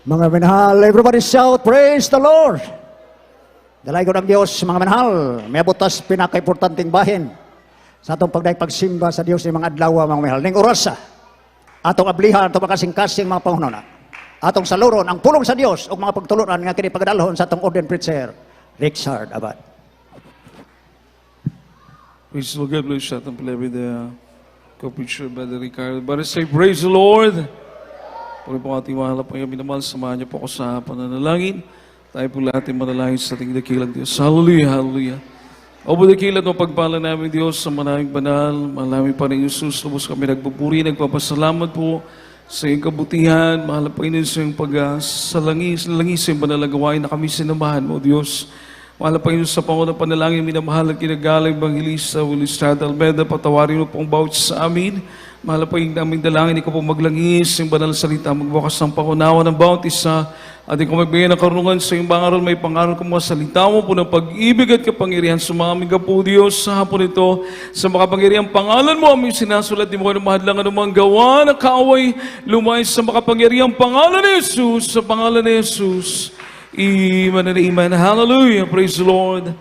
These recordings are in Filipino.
Mga minahal, everybody shout, praise the Lord! Dalay ko ng Diyos, mga minahal, may butas pinaka-importanting bahin sa atong pagsimba sa Diyos ng mga adlaw, mga minahal. Ning orasa, atong ablihan, atong makasing-kasing mga pangununa, atong saluron, ang pulong sa Diyos, o mga pagtuluran nga kini pagdalhon sa atong ordained preacher, Richard Abad. Praise the Lord. God bless you. Atong pala with the co-preacher, Brother Ricardo. But say, praise the Lord. Pagod po ating mahal po yung minamahal, samahan niyo po ako sa pananalangin. Tayo po lahat ay manalangin sa ating dakilang Diyos. Hallelujah, hallelujah. O po dakilang ng pagpala namin Diyos sa manaming banal, manaming pa rin Jesus, lubos kami nagpupuri, nagpapasalamat po sa iyong kabutihan, mahal po inin sa iyong pag-salangis sa iyong banal na gawain na kami sinamahan mo, Diyos. Mahal po inin sa pangunang panalangin, minamahal at kinagaling Evangelista Willie Estrada Almeda, patawarin mo pong bawat sa amin. Mahal po yung aming dalangin, ikaw po maglangis, yung banal salita, magbukas ng pangunawa ng bawat isa, at ikaw magbigay ng karunungan sa iyong bangaral, may pangaral ko mga salita mo po ng pag-ibig at kapangyarihan. Sumaming ka po, Diyos, sa hapon ito, sa makapangyarihan pangalan mo, aming sinasulat, di mo kayo mahadlangan ng mga gawa na kaaway, lumay sa makapangyarihan pangalan ni Jesus, sa pangalan ni Jesus. Iman na iman. Hallelujah. Praise the Lord.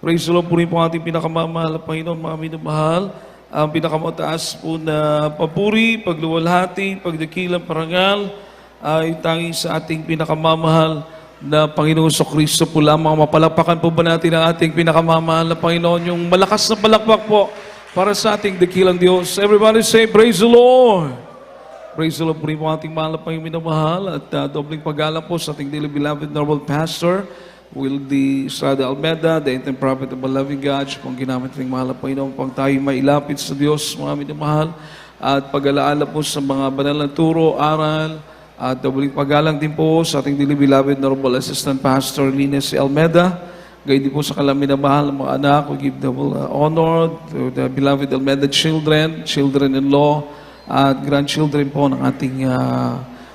Praise the Lord. Puri po ating pinakamamahal, Panginoon, mga minamahal. Ang pinakamataas po na papuri, pagluwalhati, pagdakilang parangal ay tangi sa ating pinakamamahal na Panginoon sa Kristo po lamang. Mapalakpakan po ba natin ang ating pinakamamahal na Panginoon, yung malakas na palakpak po para sa ating dakilang Diyos. Everybody say, praise the Lord! Praise the Lord po rin po ating mahal na Panginoon minamahal at dobling pag-alam po sa ating dearly beloved noble pastor, Willie Estrada Almeda, the interim prophet of the loving God, kung ginamit ng mahal na Panginoon, pang tayo mailapit sa Diyos, mga minamahal, at pag-alaala po sa mga banal na turo, aral, at doubling pag-alang din po sa ating dearly beloved Honorable Assistant Pastor Linus Almeda, gayon din po sa kanilang minamahal ng mga anak, we give double honor to the beloved Almeda children, children-in-law, at grandchildren po ng ating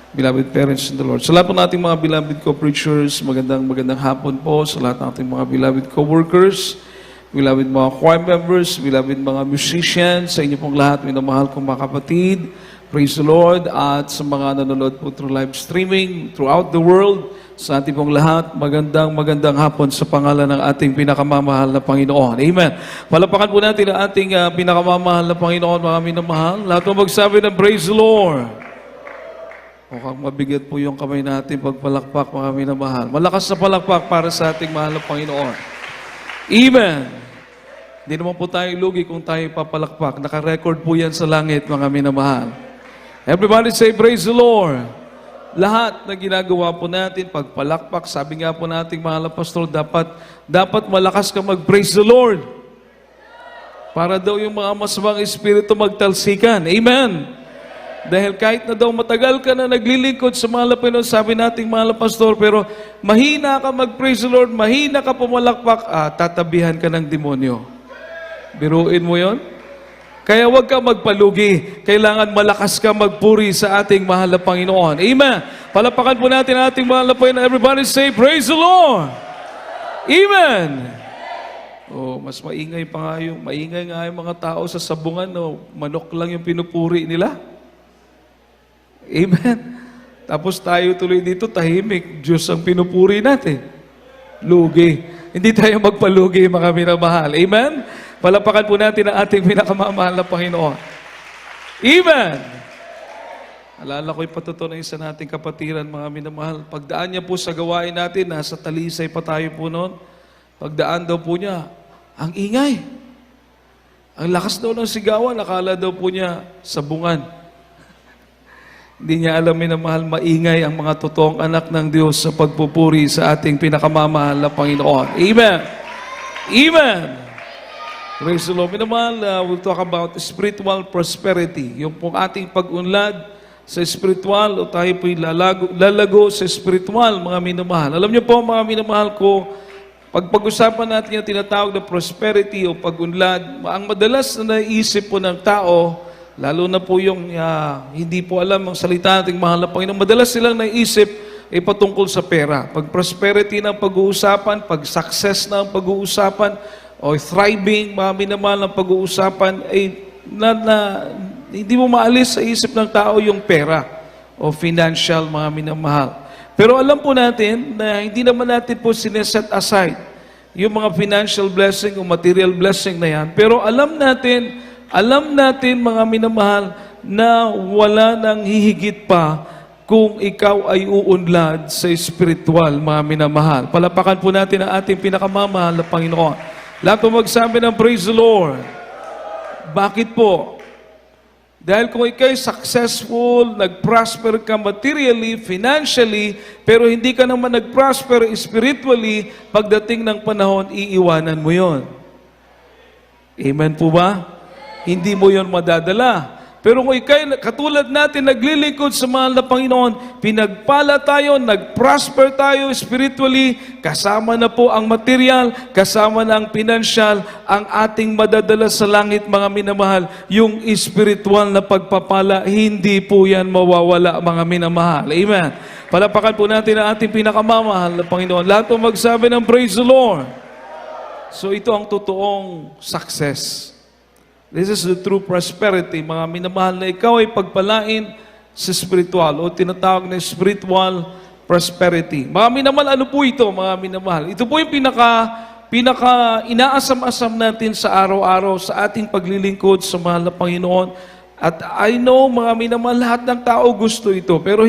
beloved parents in the Lord. Sa lahat po nating mga beloved co-preachers, magandang hapon po sa lahat ng ating mga beloved co-workers, beloved mga choir members, beloved mga musicians, sa inyo pong lahat, minamahal kong mga kapatid. Praise the Lord. At sa mga nanonood po through live streaming throughout the world, sa ating pong lahat, magandang hapon sa pangalan ng ating pinakamamahal na Panginoon. Amen. Palapakan po natin ang ating pinakamamahal na Panginoon, mga minamahal. Lahat po magsabi ng praise the Lord. Mukhang mabigat po yung kamay natin pagpalakpak, mga minamahal. Malakas na palakpak para sa ating mahal na Panginoon. Amen. Hindi naman po tayo lugi kung tayo papalakpak. Naka-record po yan sa langit, mga minamahal. Everybody say, praise the Lord. Lahat na ginagawa po natin, pagpalakpak, sabi nga po nating mahal na pastor, dapat malakas ka mag-praise the Lord. Para daw yung mga masamang espiritu magtalsikan. Amen. Dahil kahit na daw matagal ka na naglilingkod sa mahal na Panginoon, sabi nating mahal na pastor, pero mahina ka mag-praise the Lord, mahina ka pumalakpak, tatabihan ka ng demonyo. Biruin mo yon. Kaya huwag ka magpalugi. Kailangan malakas ka magpuri sa ating mahal na Panginoon. Amen. Palapakan po natin ang ating mahal na Panginoon. Everybody say, praise the Lord. Amen. Oh, mas maingay nga yung mga tao sa sabungan, no? Manok lang yung pinupuri nila. Amen. Tapos tayo tuloy dito, tahimik. Diyos ang pinupuri natin. Lugi. Hindi tayo magpalugi, mga minamahal. Amen? Palapakan po natin ang ating pinakamamahal na Panginoon. Amen! Alala ko yung patutunan isa nating kapatiran, mga minamahal. Pagdaan niya po sa gawain natin, nasa Talisay pa tayo po noon. Pagdaan daw po niya, ang ingay. Ang lakas daw ng sigawan, nakala daw po niya sabungan. Hindi niya alam, minamahal, maingay ang mga totoong anak ng Diyos sa pagpupuri sa ating pinakamamahal na Panginoon. Amen! Amen! Praise the Lord. Minamahal, we'll talk about spiritual prosperity. Yung pong ating pag-unlad sa spiritual o tayo po'y lalago sa spiritual, mga minamahal. Alam niyo po, mga minamahal ko, pag-usapan natin yung tinatawag na prosperity o pag-unlad, ang madalas na naisip po ng tao, lalo na po yung hindi po alam ang salita nating mahal na Panginoon, madalas silang naisip ay patungkol sa pera. Pag prosperity ng pag-uusapan, pag success ng pag-uusapan, o thriving, mga minamahal ng pag-uusapan, ay hindi mo maalis sa isip ng tao yung pera o financial, mga minamahal. Pero alam po natin na hindi naman natin po sineset aside yung mga financial blessing o material blessing na yan. Pero alam natin mga minamahal, na wala nang hihigit pa kung ikaw ay uunlad sa spiritual, mga minamahal. Palapakan po natin ang ating pinakamamahal na Panginoon. Lahat po magsabi ng praise the Lord. Bakit po? Dahil kung ikaw'y successful, nag-prosper ka materially, financially, pero hindi ka naman nag-prosper spiritually, pagdating ng panahon, iiwanan mo yon. Amen po ba? Hindi mo yon madadala. Pero kung ikaw'y katulad natin, naglilingkod sa mahal na Panginoon, pinagpala tayo, nag-prosper tayo spiritually, kasama na po ang material, kasama na ang financial, ang ating madadala sa langit, mga minamahal, yung spiritual na pagpapala, hindi po yan mawawala, mga minamahal. Amen. Palapakan po natin ang ating pinakamamahal na Panginoon. Lahat po magsabi ng praise the Lord. So ito ang totoong success. This is the true prosperity, mga minamahal, na ikaw ay pagpalain sa spiritual o tinatawag na spiritual prosperity. Mga minamahal, ano po ito, mga minamahal? Ito po yung pinaka inaasam-asam natin sa araw-araw sa ating paglilingkod sa mahal na Panginoon. At I know, mga minamahal, lahat ng tao gusto ito, pero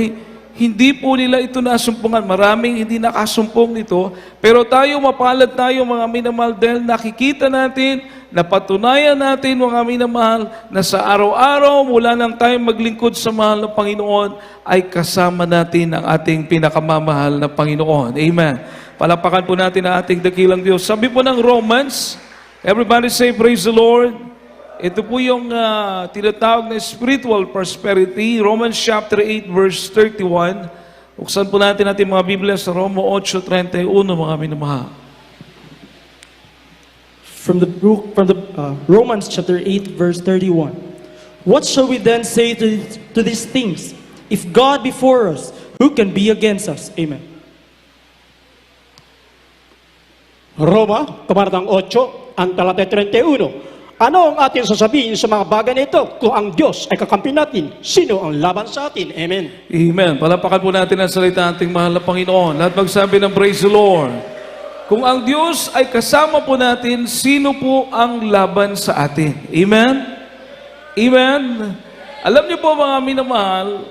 hindi po nila ito nasumpungan. Maraming hindi nakasumpong nito. Pero tayo, mapalad tayo, mga minamahal, dahil nakikita natin, napatunayan natin, mga minamahal, na sa araw-araw, mula nang tayo maglingkod sa mahal na Panginoon, ay kasama natin ang ating pinakamamahal na Panginoon. Amen. Palapakan po natin ang ating dakilang Diyos. Sabi po ng Romans, everybody say, praise the Lord. Ito po yung tinatawag na spiritual prosperity. Romans chapter 8, verse 31. Buksan po natin mga Biblia sa Roma 8:31, mga minamahal. From the Romans chapter 8, verse 31. What shall we then say to these things? If God be for us, who can be against us? Amen. Roma, kabanatang 8, ang talata 31. Ano ang ating sasabihin sa mga bagay na ito? Kung ang Diyos ay kakampi natin, sino ang laban sa atin? Amen. Amen. Palapakan po natin ang salita ng ating mahal na Panginoon. Lahat magsabi ng praise the Lord. Kung ang Diyos ay kasama po natin, sino po ang laban sa atin? Amen? Amen? Alam niyo po, mga minamahal,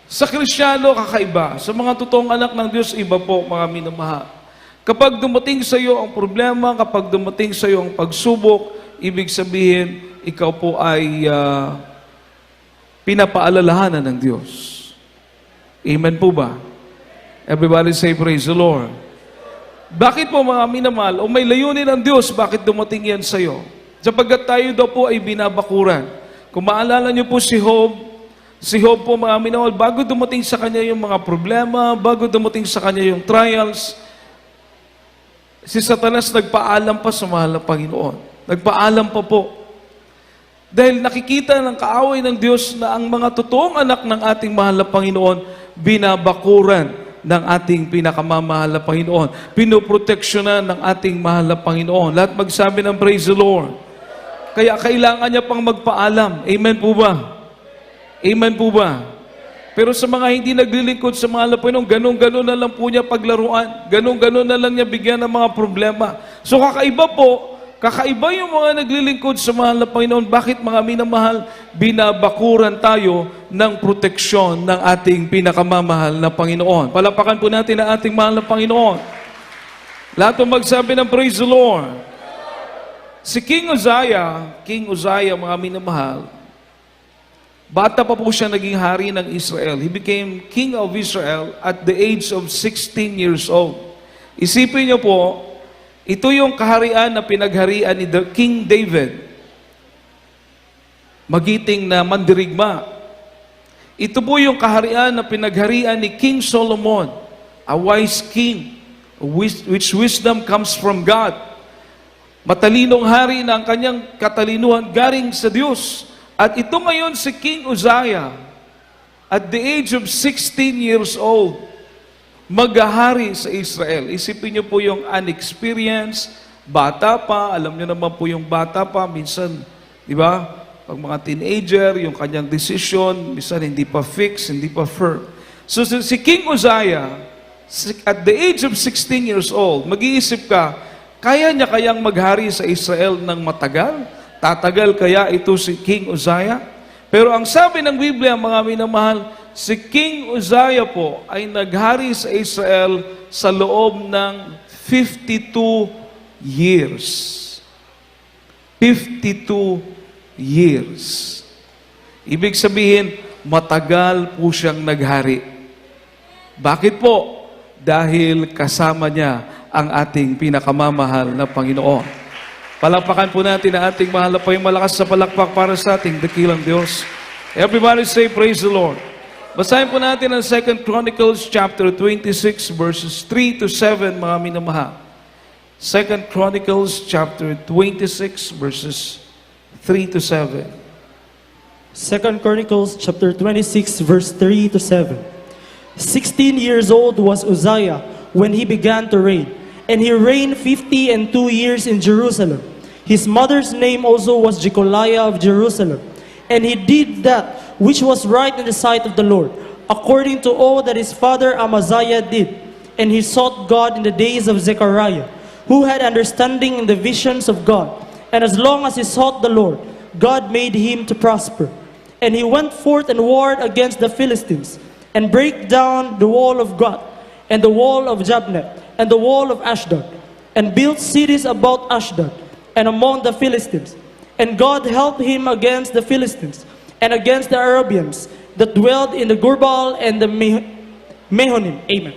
sa Kristiyano kakaiba, sa mga totoong anak ng Diyos, iba po, mga minamahal. Kapag dumating sa iyo ang problema, kapag dumating sa iyo ang pagsubok, ibig sabihin, ikaw po ay pinapaalalahanan ng Diyos. Amen po ba? Everybody say, praise the Lord. Bakit po, mga minamahal, o may layunin ng Diyos, bakit dumating yan sa iyo? Sapagkat tayo daw po ay binabakuran. Kung maalala niyo po si Job po, mga minamahal, bago dumating sa kanya yung mga problema, bago dumating sa kanya yung trials, si Satanas nagpaalam pa sa mahal na Panginoon. Nagpaalam pa po. Dahil nakikita ng kaaway ng Diyos na ang mga totoong anak ng ating mahal na Panginoon, binabakuran ng ating pinakamamahal na Panginoon. Pinoproteksyonan ng ating mahal na Panginoon. Lahat magsabi ng praise the Lord. Kaya kailangan niya pang magpaalam. Amen po ba? Amen po ba? Pero sa mga hindi naglilingkod sa mahal na Panginoon, ganun-ganun na lang po niya paglaruan. Ganun-ganun na lang niya bigyan ng mga problema. So kakaiba yung mga naglilingkod sa mahal na Panginoon. Bakit, mga minamahal, binabakuran tayo ng proteksyon ng ating pinakamamahal na Panginoon? Palapakan po natin ang ating mahal na Panginoon. Lahat po magsabi ng praise the Lord. Si King Uzziah, mga minamahal, bata pa po siya naging hari ng Israel. He became king of Israel at the age of 16 years old. Isipin niyo po, ito yung kaharian na pinagharian ni King David. Magiting na mandirigma. Ito po yung kaharian na pinagharian ni King Solomon, a wise king, which wisdom comes from God. Matalinong hari na ang kanyang katalinuhan galing sa Diyos. At ito ngayon si King Uzziah, at the age of 16 years old, maghahari sa Israel. Isipin niyo po yung unexperienced, bata pa, alam niyo naman po yung bata pa, minsan, di ba, pag mga teenager, yung kanyang decision, minsan hindi pa fix, hindi pa firm. So si King Uzziah, at the age of 16 years old, mag-iisip ka, kaya niya kayang maghari sa Israel ng matagal? Tatagal kaya ito si King Uzziah? Pero ang sabi ng Biblia, mga minamahal, si King Uzziah po ay naghari sa Israel sa loob ng 52 years. 52 years. Ibig sabihin, matagal po siyang naghari. Bakit po? Dahil kasama niya ang ating pinakamamahal na Panginoon. Palakpakan po natin ang ating mahal na Panginoon. Malakas sa palakpak para sa ating dakilang Diyos. Everybody say, praise the Lord. Basahin po natin ang 2 Chronicles chapter 26 verses 3 to 7, mga minamahal. 2 Chronicles chapter 26 verses 3 to 7. 2 Chronicles chapter 26 verse 3 to 7. 16 years old was Uzziah when he began to reign, and he reigned 52 years in Jerusalem. His mother's name also was Jecoliah of Jerusalem, and he did that which was right in the sight of the Lord, according to all that his father Amaziah did. And he sought God in the days of Zechariah, who had understanding in the visions of God. And as long as he sought the Lord, God made him to prosper. And he went forth and warred against the Philistines, and brake down the wall of God, and the wall of Jabneh, and the wall of Ashdod, and built cities about Ashdod, and among the Philistines. And God helped him against the Philistines, and against the Arabians that dwelled in the Gurbal and the Mehonim. Amen.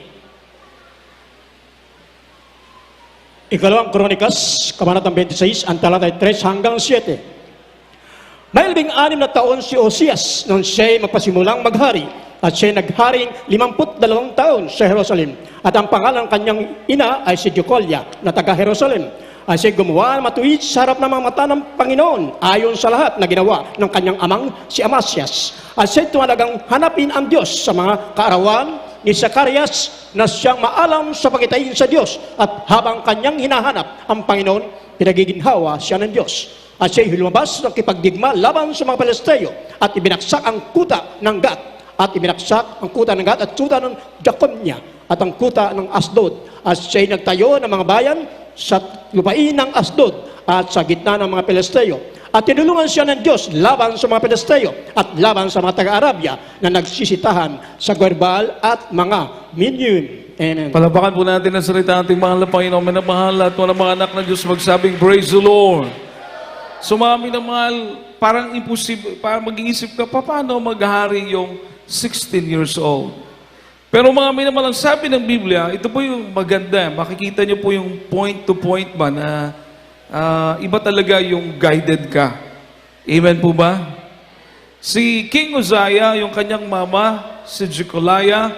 Ikalawang Kronikas, Kabanatang 26, ang talatay 3 hanggang 7. May 12 na taon si Osias nung siya'y magpasimulang maghari, at siya'y nagharing 52 taon sa Jerusalem. At ang pangalan ng kanyang ina ay si Jecoliah na taga-Jerusalem. At siya'y gumawa ng matuwid sa harap ng mga mata ng Panginoon ayon sa lahat na ginawa ng kanyang amang si Amasias. At siya'y tumalagang hanapin ang Diyos sa mga kaarawan ni Zacarias na siyang maalam sa pagitain sa Diyos. At habang kanyang hinahanap ang Panginoon, pinagiginhawa siya ng Diyos. At siya'y lumabas ng kipagdigma laban sa mga Palesteo at ibinaksak ang kuta ng Gat at ibinaksak ang kuta ng Gat at kuta ng Jaconia at ang kuta ng Asdod. At siya'y nagtayo ng mga bayan sa lupain ng Asdod at sa gitna ng mga Palesteo. At tinulungan siya ng Diyos laban sa mga Palesteo at laban sa mga taga-Arabia na nagsisitahan sa Gurbal at mga Minyun. Amen. Palapakan po natin ang salita ating mahal na Panginoon. Minamahal at mga anak ng Diyos magsabing, praise the Lord. So mga minamahal, parang imposible, parang mag-iisip ka, paano maghari yung 16 years old? Pero mga minamahal, ang sabi ng Biblia, ito po yung maganda. Makikita niyo po yung point to point ba na iba talaga yung guided ka. Amen po ba? Si King Uzziah, yung kanyang mama, si Jecoliah,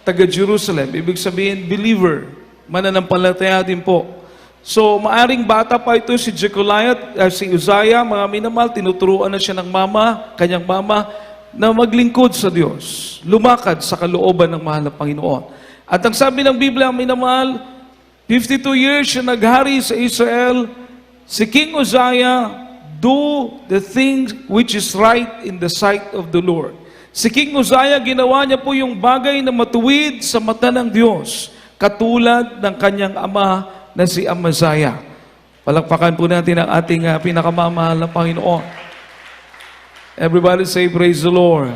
taga Jerusalem. Ibig sabihin, believer. Mananampalataya din po. So, maaring bata pa ito si Jecoliah, si Uzziah, mga minamahal, tinuturuan na siya ng mama, kanyang mama, na maglingkod sa Diyos, lumakad sa kalooban ng mahal na Panginoon. At ang sabi ng Biblia, minamahal, 52 years siya naghari sa Israel. Si King Uzziah, do the things which is right in the sight of the Lord. Si King Uzziah, ginawa niya po yung bagay na matuwid sa mata ng Diyos, katulad ng kanyang ama na si Amaziah. Palakpakan po natin ang ating pinakamamahal na Panginoon. Everybody say, praise the Lord.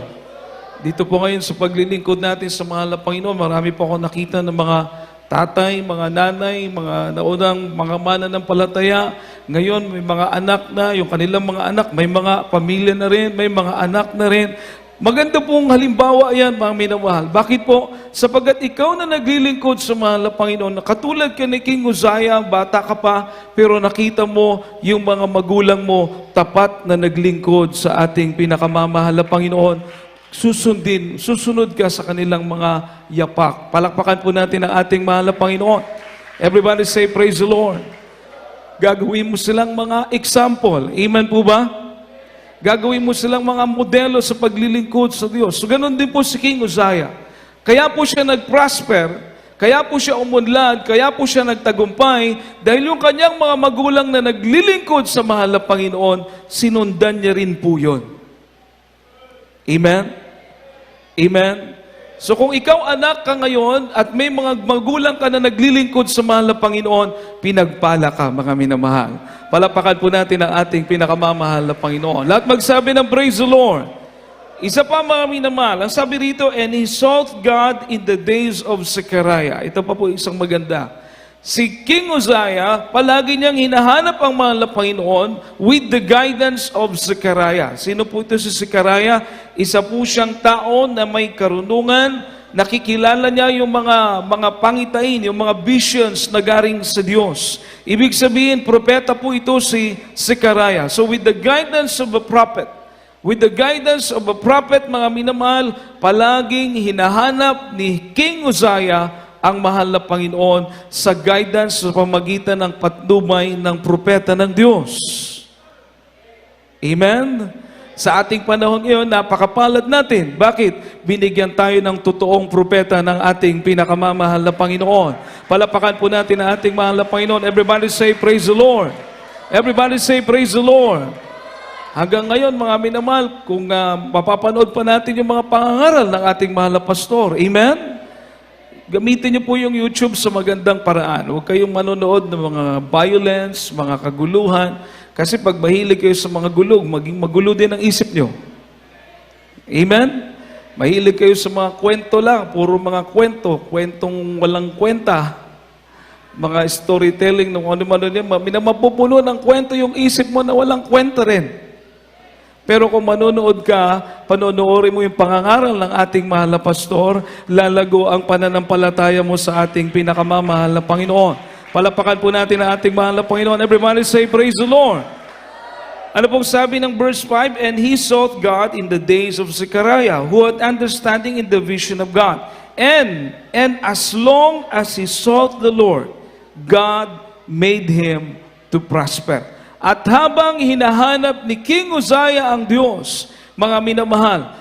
Dito po ngayon sa paglilingkod natin sa mahal na Panginoon, marami po ako nakita ng mga tatay, mga nanay, mga naunang mga mananampalataya. Ngayon may mga anak na, yung kanilang mga anak, may mga pamilya na rin, may mga anak na rin. Maganda pong halimbawa yan, mga minamahal. Bakit po? Sapagat ikaw na naglilingkod sa mahal na Panginoon, katulad ka ni King Uzziah, bata ka pa, pero nakita mo yung mga magulang mo tapat na naglingkod sa ating pinakamamahal na Panginoon, susunod ka sa kanilang mga yapak. Palakpakan po natin ang ating mahal na Panginoon. Everybody say, praise the Lord. Gagawin mo silang mga example. Amen po ba? Gagawin mo silang mga modelo sa paglilingkod sa Diyos. So, ganun din po si King Uzziah. Kaya po siya nag-prosper, kaya po siya umunlad, kaya po siya nagtagumpay, dahil yung kanyang mga magulang na naglilingkod sa mahal na Panginoon, sinundan niya rin po yun. Amen? Amen? So kung ikaw anak ka ngayon at may mga magulang ka na naglilingkod sa mahal na Panginoon, pinagpala ka, mga minamahal. Palapakan po natin ang ating pinakamamahal na Panginoon. Lahat magsabi ng praise the Lord. Isa pa, mga minamahal, ang sabi rito, and he sought God in the days of Zechariah. Ito pa po isang maganda. Si King Uzziah, palagi niyang hinahanap ang mahal na Panginoon with the guidance of Zechariah. Sino po ito si Zechariah? Isa po siyang tao na may karunungan, nakikilala niya yung mga pangitain, yung mga visions na galing sa Diyos. Ibig sabihin, propeta po ito si Zechariah. So with the guidance of a prophet, mga minamahal, palaging hinahanap ni King Uzziah ang mahal na Panginoon sa guidance sa pamagitan ng patnubay ng propeta ng Diyos. Amen? Sa ating panahon ngayon, napakapalad natin. Bakit? Binigyan tayo ng totoong propeta ng ating pinakamamahal na Panginoon. Palapakan po natin ang ating mahal na Panginoon. Everybody say, praise the Lord. Everybody say, praise the Lord. Hanggang ngayon, mga minamahal, kung mapapanood pa natin yung mga pangangaral ng ating mahal na pastor. Amen? Gamitin niyo po yung YouTube sa magandang paraan. Huwag kayong manonood ng mga violence, mga kaguluhan. Kasi pag mahilig kayo sa mga gulog, maging magulo din ang isip niyo. Amen? Mahilig kayo sa mga kwento lang, puro mga kwentong walang kwenta. Mga storytelling ng ano-ano niya, mapupuno ng kwento yung isip mo na walang kwenta rin. Pero kung manonood ka, panonoorin mo yung pangangaral ng ating mahal na pastor, lalago ang pananampalataya mo sa ating pinakamamahal na Panginoon. Palapakan po natin ang ating mahal na Panginoon. Everybody say, praise the Lord. Ano pong sabi ng verse 5? And he sought God in the days of Zechariah, who had understanding in the vision of God. And as long as he sought the Lord, God made him to prosper. At habang hinahanap ni King Uzziah ang Diyos, mga minamahal,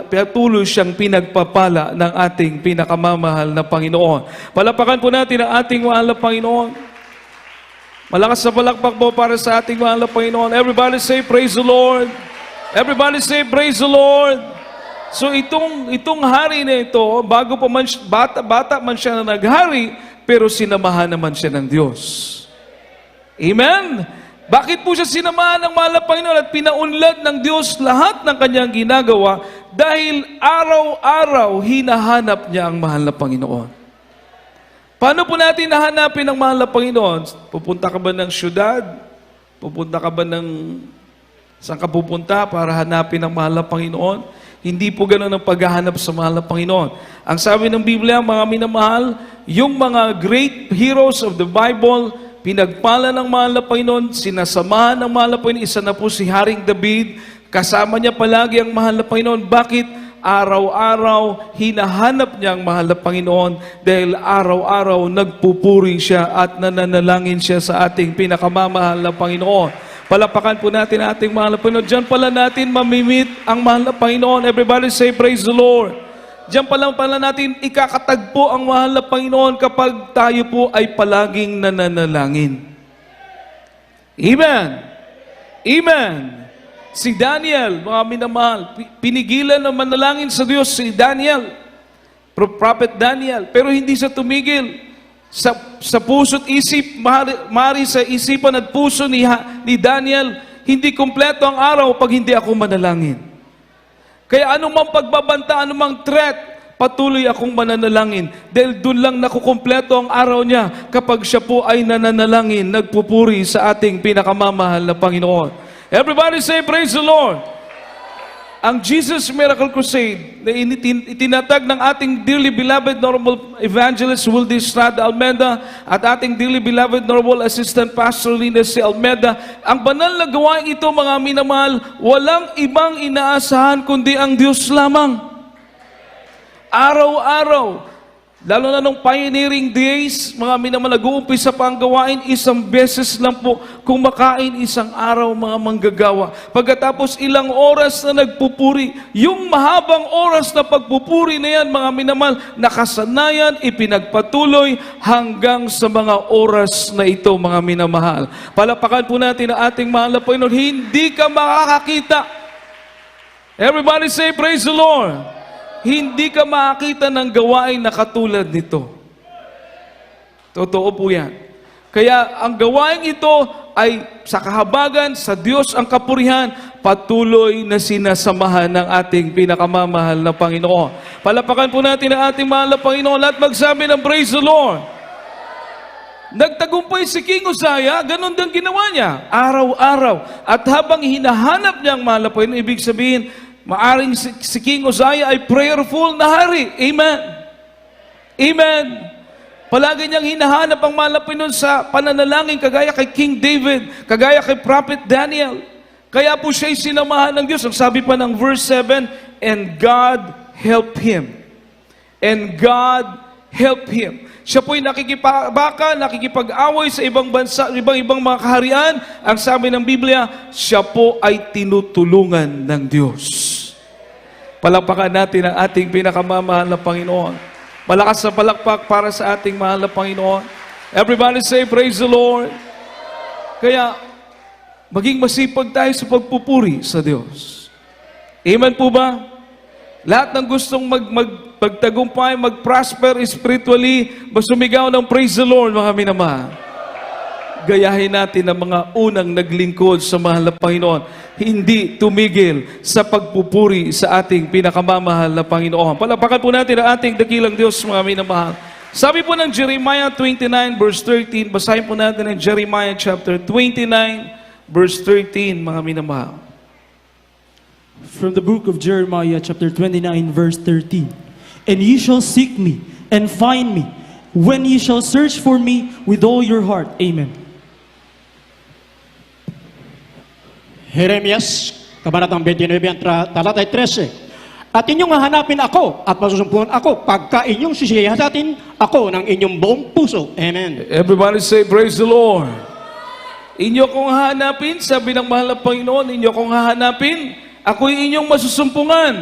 patuloy siyang pinagpapala ng ating pinakamamahal na Panginoon. Palapakan po natin ang ating mahal na Panginoon. Malakas sa palakpak po para sa ating mahal na Panginoon. Everybody say, praise the Lord. Everybody say, praise the Lord. So itong hari na ito, bago pa man, bata man siya na naghari, pero sinamahan naman siya ng Diyos. Amen? Bakit po siya sinamahan ng mahal na Panginoon at pinaunlad ng Diyos lahat ng kanyang ginagawa? Dahil araw-araw hinahanap niya ang mahal na Panginoon. Paano po natin nahanapin ang mahal na Panginoon? Pupunta ka ba ng syudad? Pupunta ka ba ng... Saan ka pupunta para hanapin ang mahal na Panginoon? Hindi po ganun ang paghahanap sa mahal na Panginoon. Ang sabi ng Biblia, mga minamahal, yung mga great heroes of the Bible, pinagpala ng mahal na Panginoon, sinasamahan ng mahal na Panginoon. Isa na po si Haring David, kasama niya palagi ang mahal na Panginoon. Bakit? Araw-araw, hinahanap niya ang mahal na Panginoon dahil araw-araw nagpupuri siya at nananalangin siya sa ating pinakamamahal na Panginoon. Palapakan po natin ating mahal na Panginoon. Diyan pala natin mamimit ang mahal na Panginoon. Everybody say, praise the Lord. Diyan pala natin ikakatagpo ang mahal na Panginoon kapag tayo po ay palaging nananalangin. Amen. Amen. Si Daniel, mga minamahal, pinigilan na manalangin sa Diyos si Daniel, Prophet Daniel, pero hindi siya tumigil. Sa puso't isip, mari sa isipan at puso ni Daniel, hindi kumpleto ang araw pag hindi ako manalangin. Kaya anumang pagbabanta, anumang threat, patuloy akong mananalangin. Dahil doon lang nakukumpleto ang araw niya kapag siya po ay nananalangin, nagpupuri sa ating pinakamamahal na Panginoon. Everybody say, praise the Lord. Ang Jesus Miracle Crusade na itinatag ng ating dearly beloved Normal Evangelist Wildy Estrada Almeda at ating dearly beloved Normal Assistant Pastor Linda C. Almeda, ang banal na gawain ito, mga minamahal, walang ibang inaasahan kundi ang Diyos lamang. Araw-araw, lalo na nung pioneering days, mga minamahal, nag-uumpisa pa ang gawain, isang beses lang po kumakain isang araw, mga manggagawa. Pagkatapos ilang oras na nagpupuri, yung mahabang oras na pagpupuri na yan, mga minamahal, nakasanayan, ipinagpatuloy hanggang sa mga oras na ito, mga minamahal. Palapakan po natin ang ating mahal na Panginoon, hindi ka makakakita. Everybody say, praise the Lord. hindi ka makakita ng gawain na katulad nito. Totoo po yan. Kaya ang gawain ito ay sa kahabagan, sa Diyos ang kapurihan, patuloy na sinasamahan ng ating pinakamamahal na Panginoon. Palapakan po natin ang ating mahal na Panginoon. Lahat magsabi ng praise the Lord. Nagtagumpay si King Uzziah, ganun din ginawa niya, araw-araw. At habang hinahanap niya ang mahal na Panginoon, ibig sabihin, maaring si King Uzziah ay prayerful na hari. Amen. Amen. Palagi niyang hinahanap ang mahal na Panginoon sa pananalangin, kagaya kay King David, kagaya kay Prophet Daniel. Kaya po siya'y sinamahan ng Diyos. Ang sabi pa ng verse 7, and God helped him. And God helped him. Siya po'y nakikipabaka, nakikipag-away sa ibang bansa, ibang mga kaharian. Ang sabi ng Biblia, siya po ay tinutulungan ng Diyos. Palakpakan natin ang ating pinakamamahal na Panginoon. Malakas na palakpak para sa ating mahal na Panginoon. Everybody say, praise the Lord. Kaya, maging masipag tayo sa pagpupuri sa Diyos. Amen po ba? Lahat ng gustong magtagumpay, mag-prosper spiritually, sumigaw ng praise the Lord, mga minamahal. Gayahin natin ang mga unang naglingkod sa mahal na Panginoon. Hindi tumigil sa pagpupuri sa ating pinakamamahal na Panginoon. Palapakan po natin ang ating dakilang Diyos, mga minamahal. Sabi po ng Jeremiah 29 verse 13, basahin po natin ang Jeremiah chapter 29 verse 13, mga minamahal. From the book of Jeremiah, chapter 29, verse 13. And ye shall seek me and find me when ye shall search for me with all your heart. Amen. Jeremias, Kabanatang 29, talatay 13. At inyong hahanapin ako at masusumpungan ako pagka inyong sisiyasatin ako ng inyong buong puso. Amen. Everybody say, praise the Lord. Inyo kong hahanapin, sabi ng mahal na Panginoon, inyo kong hahanapin, ako'y inyong masusumpungan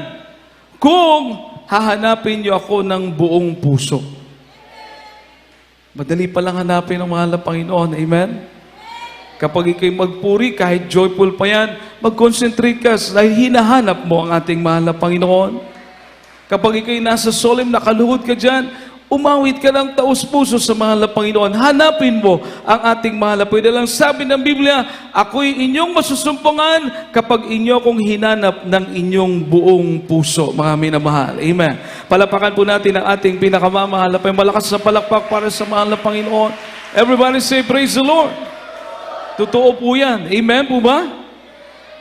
kung hahanapin niyo ako ng buong puso. Madali palang hanapin ng mahal na Panginoon. Amen? Kapag ikaw'y magpuri, kahit joyful pa yan, mag-concentrate ka dahil hinahanap mo ang ating mahal na Panginoon. Kapag ikaw'y nasa solemn, nakaluhod ka dyan, umawit ka ng taus-puso sa mahal na Panginoon. Hanapin mo ang ating mahal na Panginoon. Lang sabi ng Biblia, ako'y inyong masusumpungan kapag inyo kong hinanap ng inyong buong puso, mga minamahal. Amen. Palapakan po natin ang ating pinakamamahal na Panginoon. Malakas na palakpak para sa mahal na Panginoon. Everybody say, praise the Lord. Totoo po yan. Amen po ba?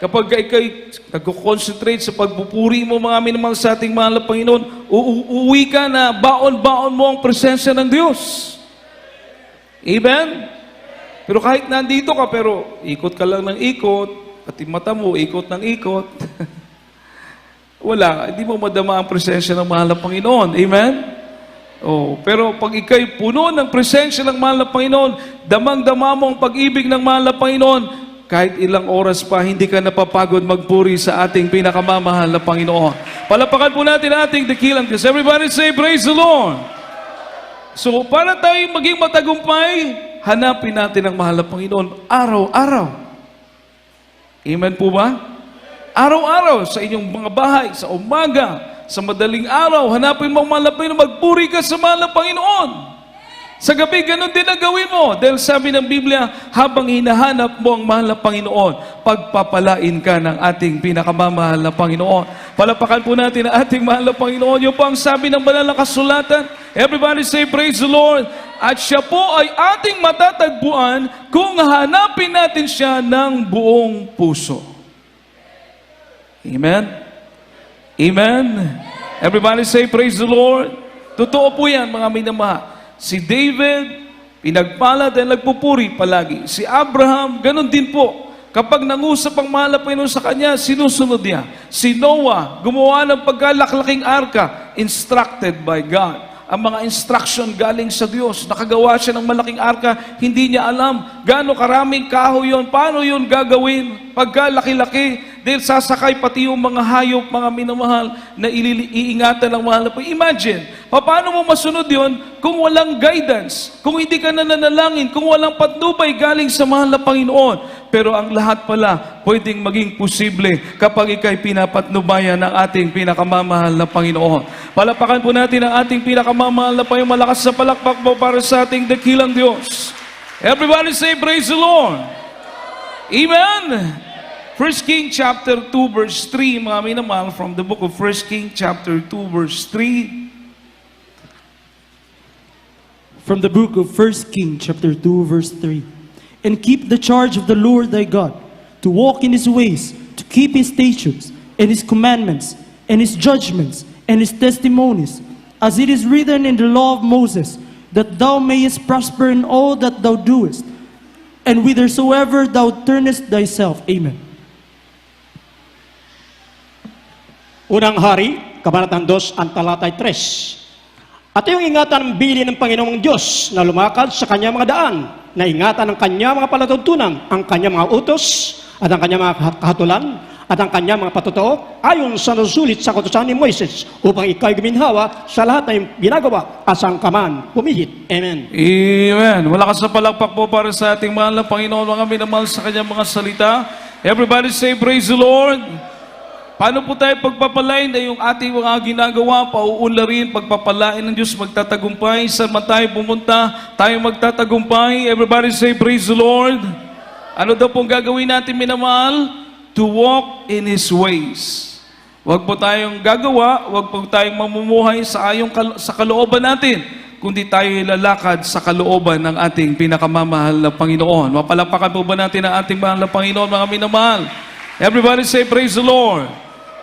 Kapag ikay nag-concentrate sa pagpupuri mo, mga minamahal sa ating mahal na Panginoon, uuwi ka na baon-baon mo ang presensya ng Diyos. Amen? Pero kahit nandito ka, pero ikot ka lang ng ikot, pati mata mo, ikot ng ikot, wala, hindi mo madama ang presensya ng mahal na Panginoon. Amen? Oh, pero pag ikay puno ng presensya ng mahal na Panginoon, damang-dama mo ang pag-ibig ng mahal na Panginoon, kahit ilang oras pa, hindi ka napapagod magpuri sa ating pinakamamahal na Panginoon. Palapakan po natin ating dakilang Diyos. Everybody say, praise the Lord. So, para tayo maging matagumpay, hanapin natin ang mahal na Panginoon araw-araw. Amen po ba? Araw-araw sa inyong mga bahay, sa umaga, sa madaling araw, hanapin mo ang mahal na Panginoon, magpuri ka sa mahal na Panginoon. Sa gabi, ganun din ang gawin mo. Dahil sabi ng Biblia, habang hinahanap mo ang mahal na Panginoon, pagpapalain ka ng ating pinakamamahal na Panginoon. Palapakan po natin ang ating mahal na Panginoon. Yung po ang sabi ng banal na kasulatan. Everybody say, praise the Lord. At siya po ay ating matatagpuan kung hanapin natin siya ng buong puso. Amen? Amen? Everybody say, praise the Lord. Totoo po yan, mga minamahal. Si David, pinagpala dahil nagpupuri palagi. Si Abraham, ganun din po. Kapag nangusap ang mahal na Panginoon sa kanya, sinusunod niya. Si Noah, gumawa ng pagkalaklaking arka, instructed by God. Ang mga instruction galing sa Diyos. Nakagawa siya ng malaking arka, hindi niya alam gaano karaming kahoy yun, paano yun gagawin, pagkalaki-laki. dahil sasakay pati yung mga hayop, mga minamahal, na iingatan ng mahal na Panginoon. Imagine, paano mo masunod yon kung walang guidance, kung hindi ka nananalangin, kung walang patnubay galing sa mahal na Panginoon. Pero ang lahat pala pwedeng maging posible kapag ikay pinapatnubayan ng ating pinakamamahal na Panginoon. Palapakan po natin ang ating pinakamamahal na Panginoon. Malakas sa palakpak po para sa ating dakilang Diyos. Everybody say, praise the Lord. Amen. 1 King chapter 2 verse 3, mga minamahal, from the book of 1 King chapter 2 verse 3. From the book of 1 King chapter 2 verse 3. And keep the charge of the Lord thy God, to walk in his ways, to keep his statutes, and his commandments, and his judgments, and his testimonies, as it is written in the law of Moses, that thou mayest prosper in all that thou doest, and whithersoever thou turnest thyself. Amen. Unang Hari, Kabanatang 2, ang talatay 3. At yung ingatan ng bili ng Panginoong Diyos na lumakad sa kanyang mga daan, na ingatan ng kanyang mga palatuntunan, ang kanyang mga utos, at ang kanyang mga kahatulan, at ang kanyang mga patotoo, ayon sa nasulit sa kautusan ni Moises, upang ikay guminhawa sa lahat ng ginagawa, asang kaman pumihit. Amen. Amen. Malakas na palakpak po para sa ating mahal na Panginoon, mga minamahal sa kanyang mga salita. Everybody say, praise the Lord. Paano po tayo pagpapalain na yung ating mga ginagawa, pauunlarin, pagpapalain ng Diyos, magtatagumpay, saan man tayo pumunta, tayo magtatagumpay. Everybody say, praise the Lord. Ano daw pong gagawin natin, minamahal? To walk in His ways. Huwag po tayong gagawa, huwag po tayong mamumuhay sa kalooban natin, kundi tayo lalakad sa kalooban ng ating pinakamamahal na Panginoon. Mapalapakan po ba natin ang ating mahal na Panginoon, mga minamahal? Everybody say, praise the Lord.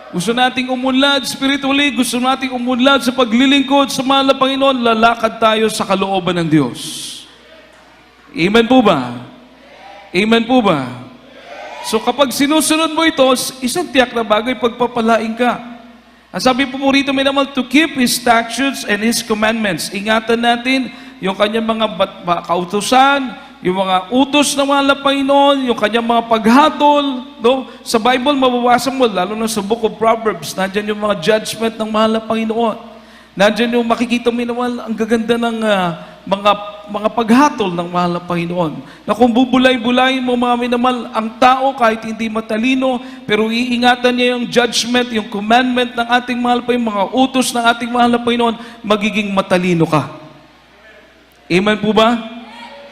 Gusto nating umunlad spiritually, gusto nating umunlad sa paglilingkod sa mahal na Panginoon, lalakad tayo sa kalooban ng Diyos. Amen po ba? Amen po ba? So kapag sinusunod mo ito, isang tiyak na bagay, pagpapalain ka. Ang sabi po rito, may naman, to keep His statutes and His commandments. Ingatan natin yung kanyang mga kautusan, yung mga utos ng mahal na Panginoon, yung kanyang mga paghatol. No? Sa Bible, mababasa mo, lalo na sa book of Proverbs, nandyan yung mga judgment ng mahal na Panginoon. Nandyan yung makikita mo naman, ang gaganda ng mga paghatol ng mahal na Panginoon. Na kung bubulay-bulayin mo, mga minamahal, ang tao kahit hindi matalino, pero iingatan niya yung judgment, yung commandment ng ating mahal pa, yung mga utos ng ating mahal na Panginoon, magiging matalino ka. Amen po ba?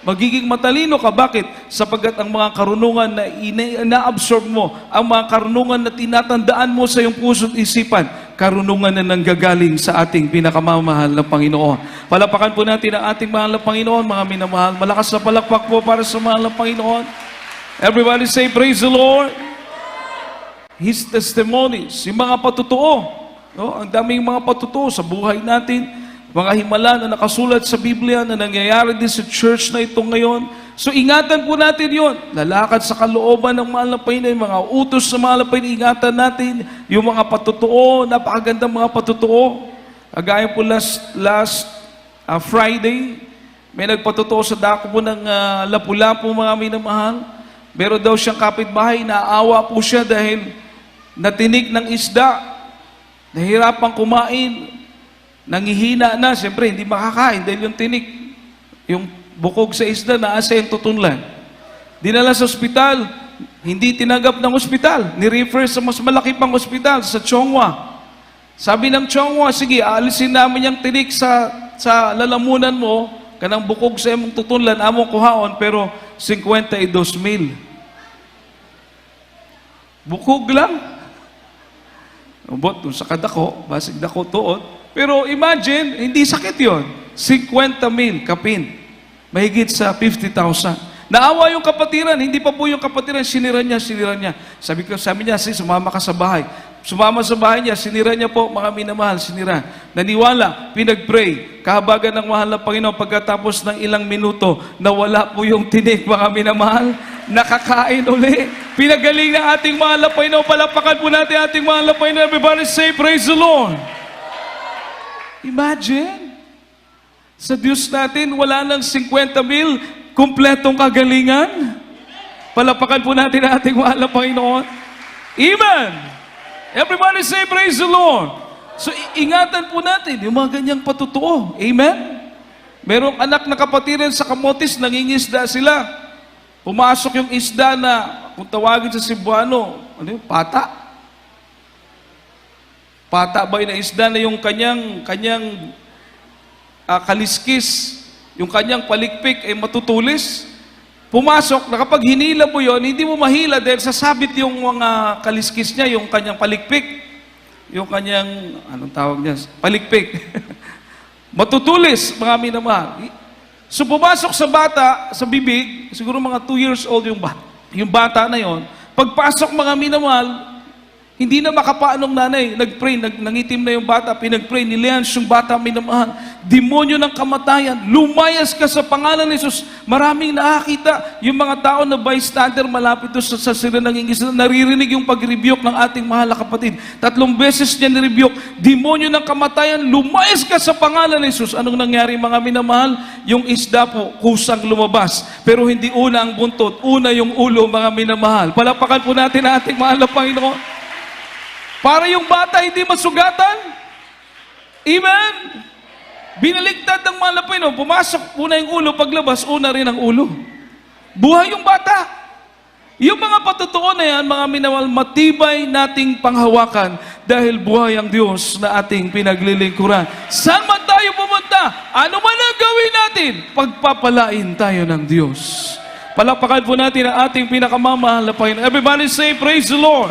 Magiging matalino ka. Bakit? Sapagkat ang mga karunungan na ina-absorb mo, ang mga karunungan na tinatandaan mo sa iyong puso't isipan, karunungan na nanggagaling sa ating pinakamamahal na Panginoon. Palapakan po natin ang ating mahal na Panginoon, mga minamahal. Malakas na palakpak po para sa mahal na Panginoon. Everybody say, praise the Lord. His testimonies, yung mga patutuo. No? Ang daming mga patutuo sa buhay natin. Mga himala na nakasulat sa Biblia na nangyayari din sa church na ito ngayon. So ingatan po natin yon. Lalakad sa kalooban ng mahal na Panginoon, mga utos sa mahal na Panginoon, ingatan natin yung mga patutuo, napakagandang mga patutuo. Agaya po last Friday, may nagpatutuo sa dako po ng Lapu-Lapu, mga minamahal. Meron daw siyang kapitbahay, naawa po siya dahil natinik ng isda, nahirapang kumain, nangihina na, siyempre hindi makakain dahil yung tinik, yung bukog sa isda na asa yung tutunlan. Dinala sa ospital, hindi tinanggap ng ospital, ni-refer sa mas malaki pang ospital, sa Chongwa. Sabi ng Chongwa, sige, aalisin namin yung tinik sa lalamunan mo, kanang bukog sa imong tutunlan, among kuhaon, pero 52,000. Bukog lang. Ubot, sa kadako, basig dako tuot. Pero imagine, hindi sakit yon. 50,000 kapin. Mahigit sa 50,000. Naawa yung kapatiran, hindi pa po yung kapatiran, sinira niya. Sabi niya, sumama ka sa bahay. Sumama sa bahay niya, sinira niya po, mga minamahal, sinira. Naniwala, pinag-pray, kahabagan ng mahal na Panginoon, pagkatapos ng ilang minuto, nawala po yung tinik, mga minamahal, nakakain uli. Pinagaling ng ating mahal na Panginoon, palapakan po natin ating mahal na Panginoon. Everybody say, praise the Lord. Imagine, sa Diyos natin, wala nang 50,000, kumpletong kagalingan. Palapakan po natin ang ating mahal na Panginoon. Amen! Everybody say, praise the Lord! So, ingatan po natin yung mga ganyang patutuo. Amen? Merong anak na kapatiran sa Kamotes, nangingisda sila. Pumasok yung isda na, kung tawagin sa Cebuano, ano yun? Pata. Pata ba yun na isda na yung kanyang kaliskis, yung kanyang palikpik ay matutulis? Pumasok, na kapag hinila mo yun, hindi mo mahila dahil sasabit yung mga kaliskis niya, yung kanyang palikpik. Yung kanyang, anong tawag niya? Palikpik. Matutulis, mga minamahal. So pumasok sa bata, sa bibig, siguro mga 2 years old yung bata na yon. Pagpasok, mga minamahal, hindi na makapaanong nanay. Nag-pray, nangitim na yung bata, pinag-pray, nilians yung bata, minamahal. Demonyo ng kamatayan, lumayas ka sa pangalan ni Jesus. Maraming nakakita, yung mga tao na bystander malapit doon sa sila nangingisda, naririnig yung pag-rebuke ng ating mahal na kapatid. 3 beses niya ni-rebuke, demonyo ng kamatayan, lumayas ka sa pangalan ni Jesus. Anong nangyari, mga minamahal? Yung isda po, kusang lumabas. Pero hindi una ang buntot, una yung ulo, mga minamahal. Palapakan po natin ang ating mahal na Panginoon. Para yung bata hindi masugatan. Amen? Binaligtad ng mga Panginoon, pumasok una yung ulo, paglabas, una rin ang ulo. Buhay yung bata. Yung mga patutuo na yan, mga minawal, matibay nating panghawakan dahil buhay ang Diyos na ating pinaglilingkuran. Saan man tayo pumunta, ano man ang gawin natin, pagpapalain tayo ng Diyos. Palapakan po natin ang ating pinakamamahal na Panginoon. Everybody say, praise the Lord.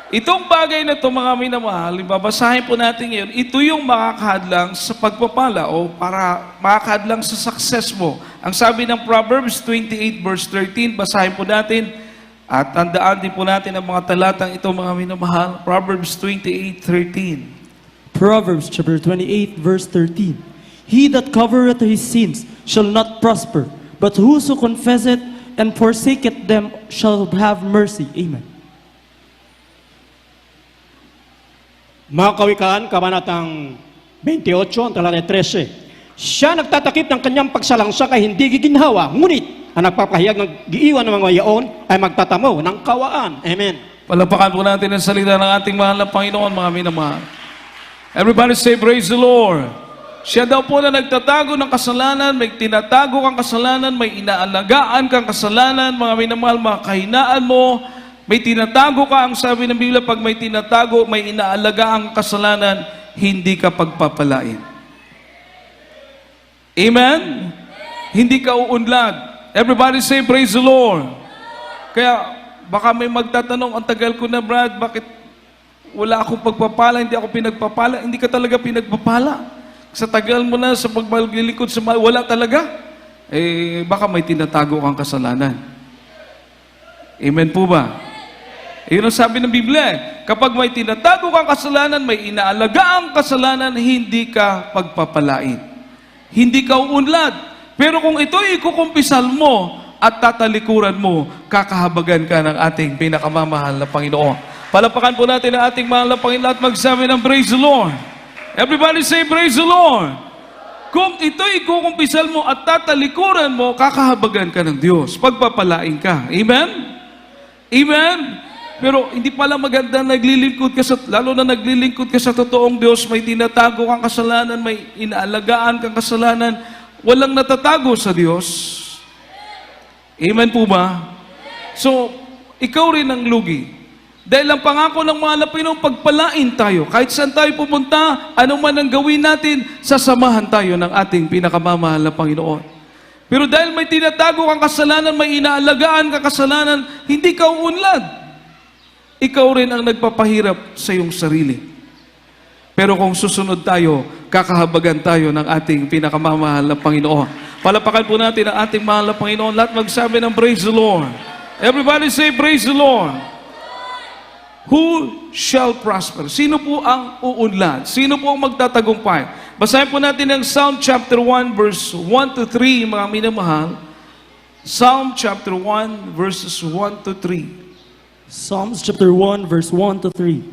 Itong bagay na ito, mga minamahal, babasahin po natin ngayon, ito yung makakahadlang sa pagpapala o para makakahadlang sa success mo. Ang sabi ng Proverbs 28 verse 13, basahin po natin at tandaan din po natin ang mga talatang ito, mga minamahal. Proverbs 28:13. Proverbs chapter 28, verse 13. He that covereth his sins shall not prosper, but whoso confesseth and forsaketh them shall have mercy. Amen. Mga kawikaan, kabanatang 28, ang talata 13. Siya nagtatakip ng kanyang pagsalangsa kay hindi giginhawa, ngunit ang nagpapahayag ng giiwan ng mga yaon ay magtatamo ng kawaan. Amen. Palapakan po natin ang salita ng ating mahal na Panginoon, mga minamahal. Everybody say, praise the Lord. Siya daw po na nagtatago ng kasalanan, may tinatago kang kasalanan, may inaalagaan kang kasalanan, mga minamahal, mga kahinaan mo, may tinatago ka, ang sabi ng Biblia, pag may tinatago, may inaalaga ang kasalanan, hindi ka pagpapalain. Amen? Hindi ka uunlad. Everybody say, praise the Lord. Kaya, baka may magtatanong, ang tagal ko na, Brad, bakit wala akong pagpapala, hindi ako pinagpapala? Hindi ka talaga pinagpapala. Sa tagal mo na, sa pagmaglilingkod sa wala talaga. Baka may tinatago kang kasalanan. Amen po ba? Yun ang sabi ng Biblia. Kapag may tinatago kang kasalanan, may inaalaga ang kasalanan, hindi ka pagpapalain. Hindi ka uunlad. Pero kung ito'y ikukumpisal mo at tatalikuran mo, kakahabagan ka ng ating pinakamamahal na Panginoon. Palapakan po natin ang ating mahal na Panginoon at magsabi ng praise the Lord. Everybody say praise the Lord. Kung ito'y ikukumpisal mo at tatalikuran mo, kakahabagan ka ng Diyos. Pagpapalain ka. Amen? Amen? Pero hindi pala maganda naglilingkod ka lalo na naglilingkod ka sa totoong Diyos, may tinatago kang kasalanan, may inaalagaan kang kasalanan, walang natatago sa Diyos. Amen po ba? So, ikaw rin ang lugi. Dahil ang pangako ng mga Panginoon, pagpalain tayo. Kahit saan tayo pumunta, ano man ang gawin natin, sasamahan tayo ng ating pinakamamahal na Panginoon. Pero dahil may tinatago kang kasalanan, may inaalagaan kang kasalanan, hindi ka uunlad. Ikaw rin ang nagpapahirap sa iyong sarili. Pero kung susunod tayo, kakahabagan tayo ng ating pinakamamahal na Panginoon. Palapakan po natin ang ating mahal na Panginoon. Lahat magsabi ng praise the Lord. Everybody say praise the Lord. Who shall prosper? Sino po ang uunlad? Sino po ang magtatagumpay? Basahin po natin ang Psalm chapter 1 verse 1 to 3, mga minamahal. Psalm chapter 1 verses 1 to 3. Psalms chapter 1, verse 1 to 3.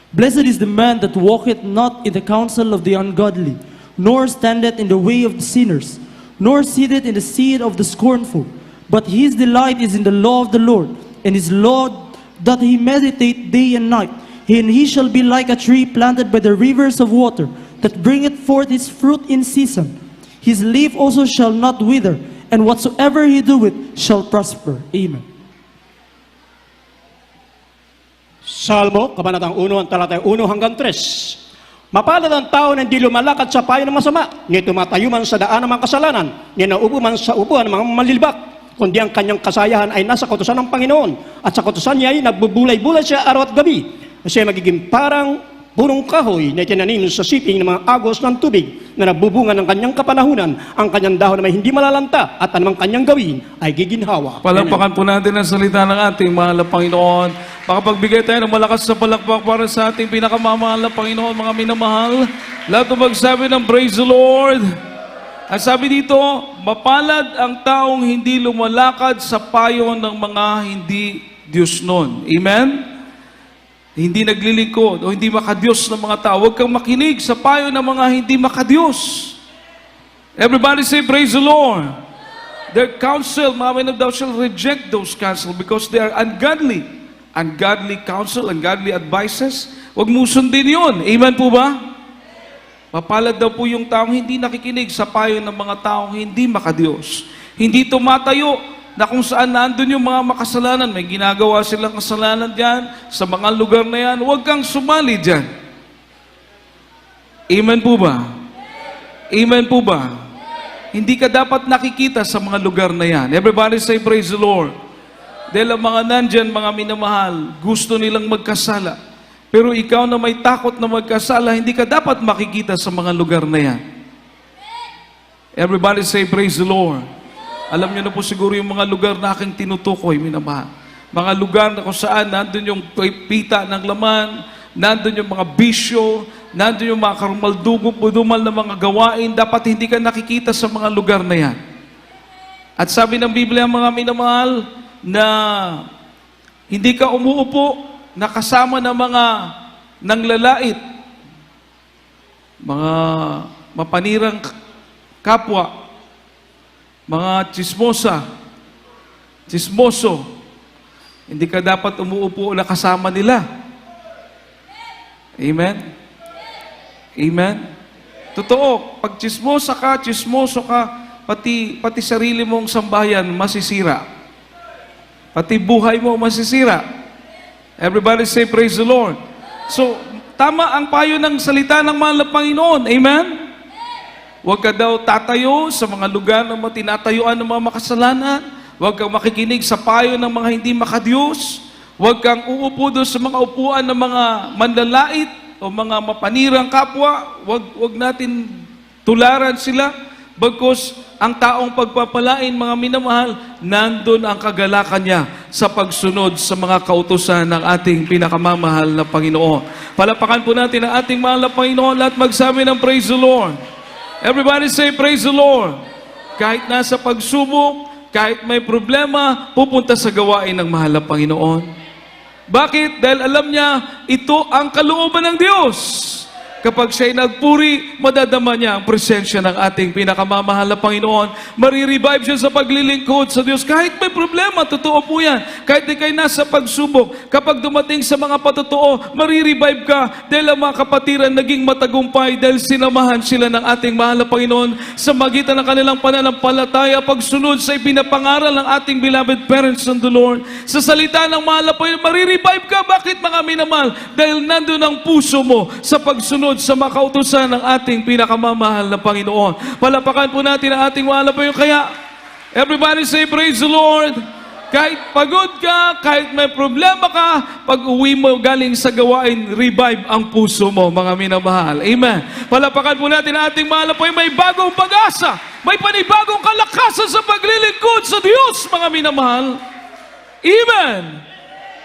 Blessed is the man that walketh not in the counsel of the ungodly, nor standeth in the way of the sinners, nor sitteth in the seat of the scornful. But his delight is in the law of the Lord, and his law doth he meditate day and night. And he shall be like a tree planted by the rivers of water, that bringeth forth his fruit in season. His leaf also shall not wither, and whatsoever he doeth shall prosper. Amen. Salmo, Kabanatang 1, ang talatay 1 hanggang 3. Mapalad ang tao na hindi lumalakad sa payo ng masama, ni tumatayo man sa daan ng mga kasalanan, ni naupo man sa upuan ng mga malilibak, kundi ang kanyang kasayahan ay nasa kautusan ng Panginoon, at sa kautusan niya ay nagbubulay-bulay siya araw at gabi. Siya magiging parang punong kahoy na itinanim sa siping ng mga agos ng tubig na nagbubunga ng kanyang kapanahunan. Ang kanyang dahon na may hindi malalanta at anumang kanyang gawin ay giginhawa. Palakpakan po natin ang salita ng ating mahal na Panginoon. Makapagbigay tayo ng malakas sa palakpak para sa ating pinakamamahal na Panginoon, mga minamahal. Lahat ng magsabi ng praise the Lord. Ang sabi dito, mapalad ang taong hindi lumalakad sa payo ng mga hindi Diyos nun. Amen? Hindi naglilingkod o hindi makadiyos ng mga tao. Huwag kang makinig sa payo ng mga hindi makadiyos. Everybody say, praise the Lord. Their counsel, mga thou shall reject those counsel because they are ungodly. Ungodly counsel, ungodly advices. Huwag mo sundin yun. Amen po ba? Mapalad daw po yung taong hindi nakikinig sa payo ng mga taong hindi makadiyos. Hindi tumatayo na kung saan nandun yung mga makasalanan, may ginagawa silang kasalanan dyan, sa mga lugar na yan, huwag kang sumali dyan. Amen po ba? Amen po ba? Hindi ka dapat nakikita sa mga lugar na yan. Everybody say, praise the Lord. Dahil ang mga nandyan, mga minamahal, gusto nilang magkasala. Pero ikaw na may takot na magkasala, hindi ka dapat makikita sa mga lugar na yan. Everybody say, praise the Lord. Alam niyo na po siguro yung mga lugar na aking tinutukoy, minamahal. Mga lugar na kung saan nandun yung pita ng laman, nandun yung mga bisyo, nandun yung mga karumaldumal na mga gawain, dapat hindi ka nakikita sa mga lugar na yan. At sabi ng Biblia, mga minamahal, na hindi ka umuupo na kasama ng mga nanglalait, mga mapanirang kapwa, mga chismoso, hindi ka dapat umuupo na kasama nila. Amen? Amen? Totoo, pag chismoso ka, pati sarili mong sambahayan masisira. Pati buhay mo masisira. Everybody say, praise the Lord. So, tama ang payo ng salita ng mahal na Panginoon. Amen? Huwag ka daw tatayo sa mga lugar na tinatayuan ng mga makasalanan. Huwag kang makikinig sa payo ng mga hindi makadiyos. Huwag kang uupo doon sa mga upuan ng mga manlalait o mga mapanirang kapwa. Huwag natin tularan sila. Bagkus ang taong pagpapalain, mga minamahal, nandun ang kagalakan niya sa pagsunod sa mga kautusan ng ating pinakamamahal na Panginoon. Palapakan po natin ang ating mahal na Panginoon. Lahat magsabi ng praise the Lord. Everybody say, praise the Lord. Kahit nasa pagsubok, kahit may problema, pupunta sa gawain ng mahal na Panginoon. Bakit? Dahil alam niya, ito ang kalooban ng Diyos. Kapag siya'y nagpuri, madadama niya ang presensya ng ating pinakamamahal na Panginoon. Marirevive siya sa paglilingkod sa Diyos. Kahit may problema, totoo po yan. Kahit di kayo nasa pagsubok, kapag dumating sa mga patotoo, marirevive ka dahil ang mga kapatiran naging matagumpay dahil sinamahan sila ng ating mahal na Panginoon sa magitan ng kanilang pananampalataya, pagsunod sa ipinapangaral ng ating beloved parents in the Lord. Sa salita ng mahal na Panginoon, marirevive ka. Bakit, mga minamahal? Dahil nandun ang puso mo sa pagsunod sa makautusan ng ating pinakamamahal na Panginoon. Palapakan po natin ang ating mahal na Panginoon. Kaya, everybody say, praise the Lord. Kahit pagod ka, kahit may problema ka, pag uwi mo galing sa gawain, revive ang puso mo, mga minamahal. Amen. Palapakan po natin ang ating mahal na Panginoon. May bagong pag-asa, may panibagong kalakasan sa paglilingkod sa Diyos, mga minamahal. Amen.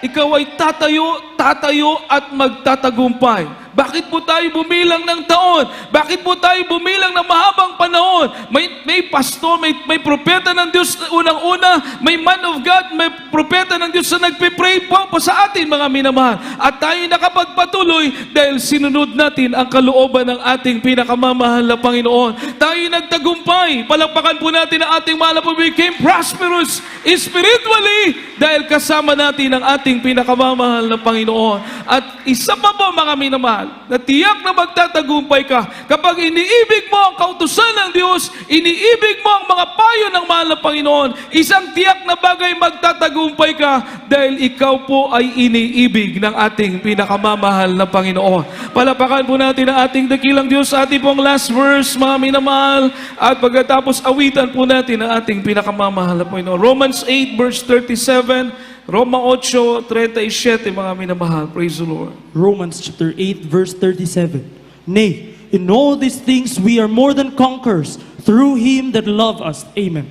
Ikaw ay tatayo tatayo at magtatagumpay. Bakit po tayo bumilang ng taon? Bakit po tayo bumilang ng mahabang panahon? May pastor, may propeta ng Diyos unang-una, may man of God, may propeta ng Diyos na nagpipray po sa atin, mga minamahal. At tayo nakapagpatuloy dahil sinunod natin ang kalooban ng ating pinakamamahal na Panginoon. Tayo nagtagumpay. Palakpakan po natin ang ating mahal na Panginoon. We became prosperous spiritually dahil kasama natin ang ating pinakamamahal na Panginoon. At isa pa po, mga minamahal, na tiyak na magtatagumpay ka kapag iniibig mo ang kautusan ng Diyos, iniibig mo ang mga payo ng mahal na Panginoon. Isang tiyak na bagay, magtatagumpay ka dahil ikaw po ay iniibig ng ating pinakamamahal na Panginoon. Palapakan po natin ang ating dakilang Diyos sa ating pong last verse, mga minamahal, at pagkatapos awitan po natin ang ating pinakamamahal na Panginoon. Romans 8 verse 37, Roma 8:37, mga minamahal. Praise the Lord. Romans chapter 8, verse 37. Nay, in all these things we are more than conquerors through Him that loved us. Amen.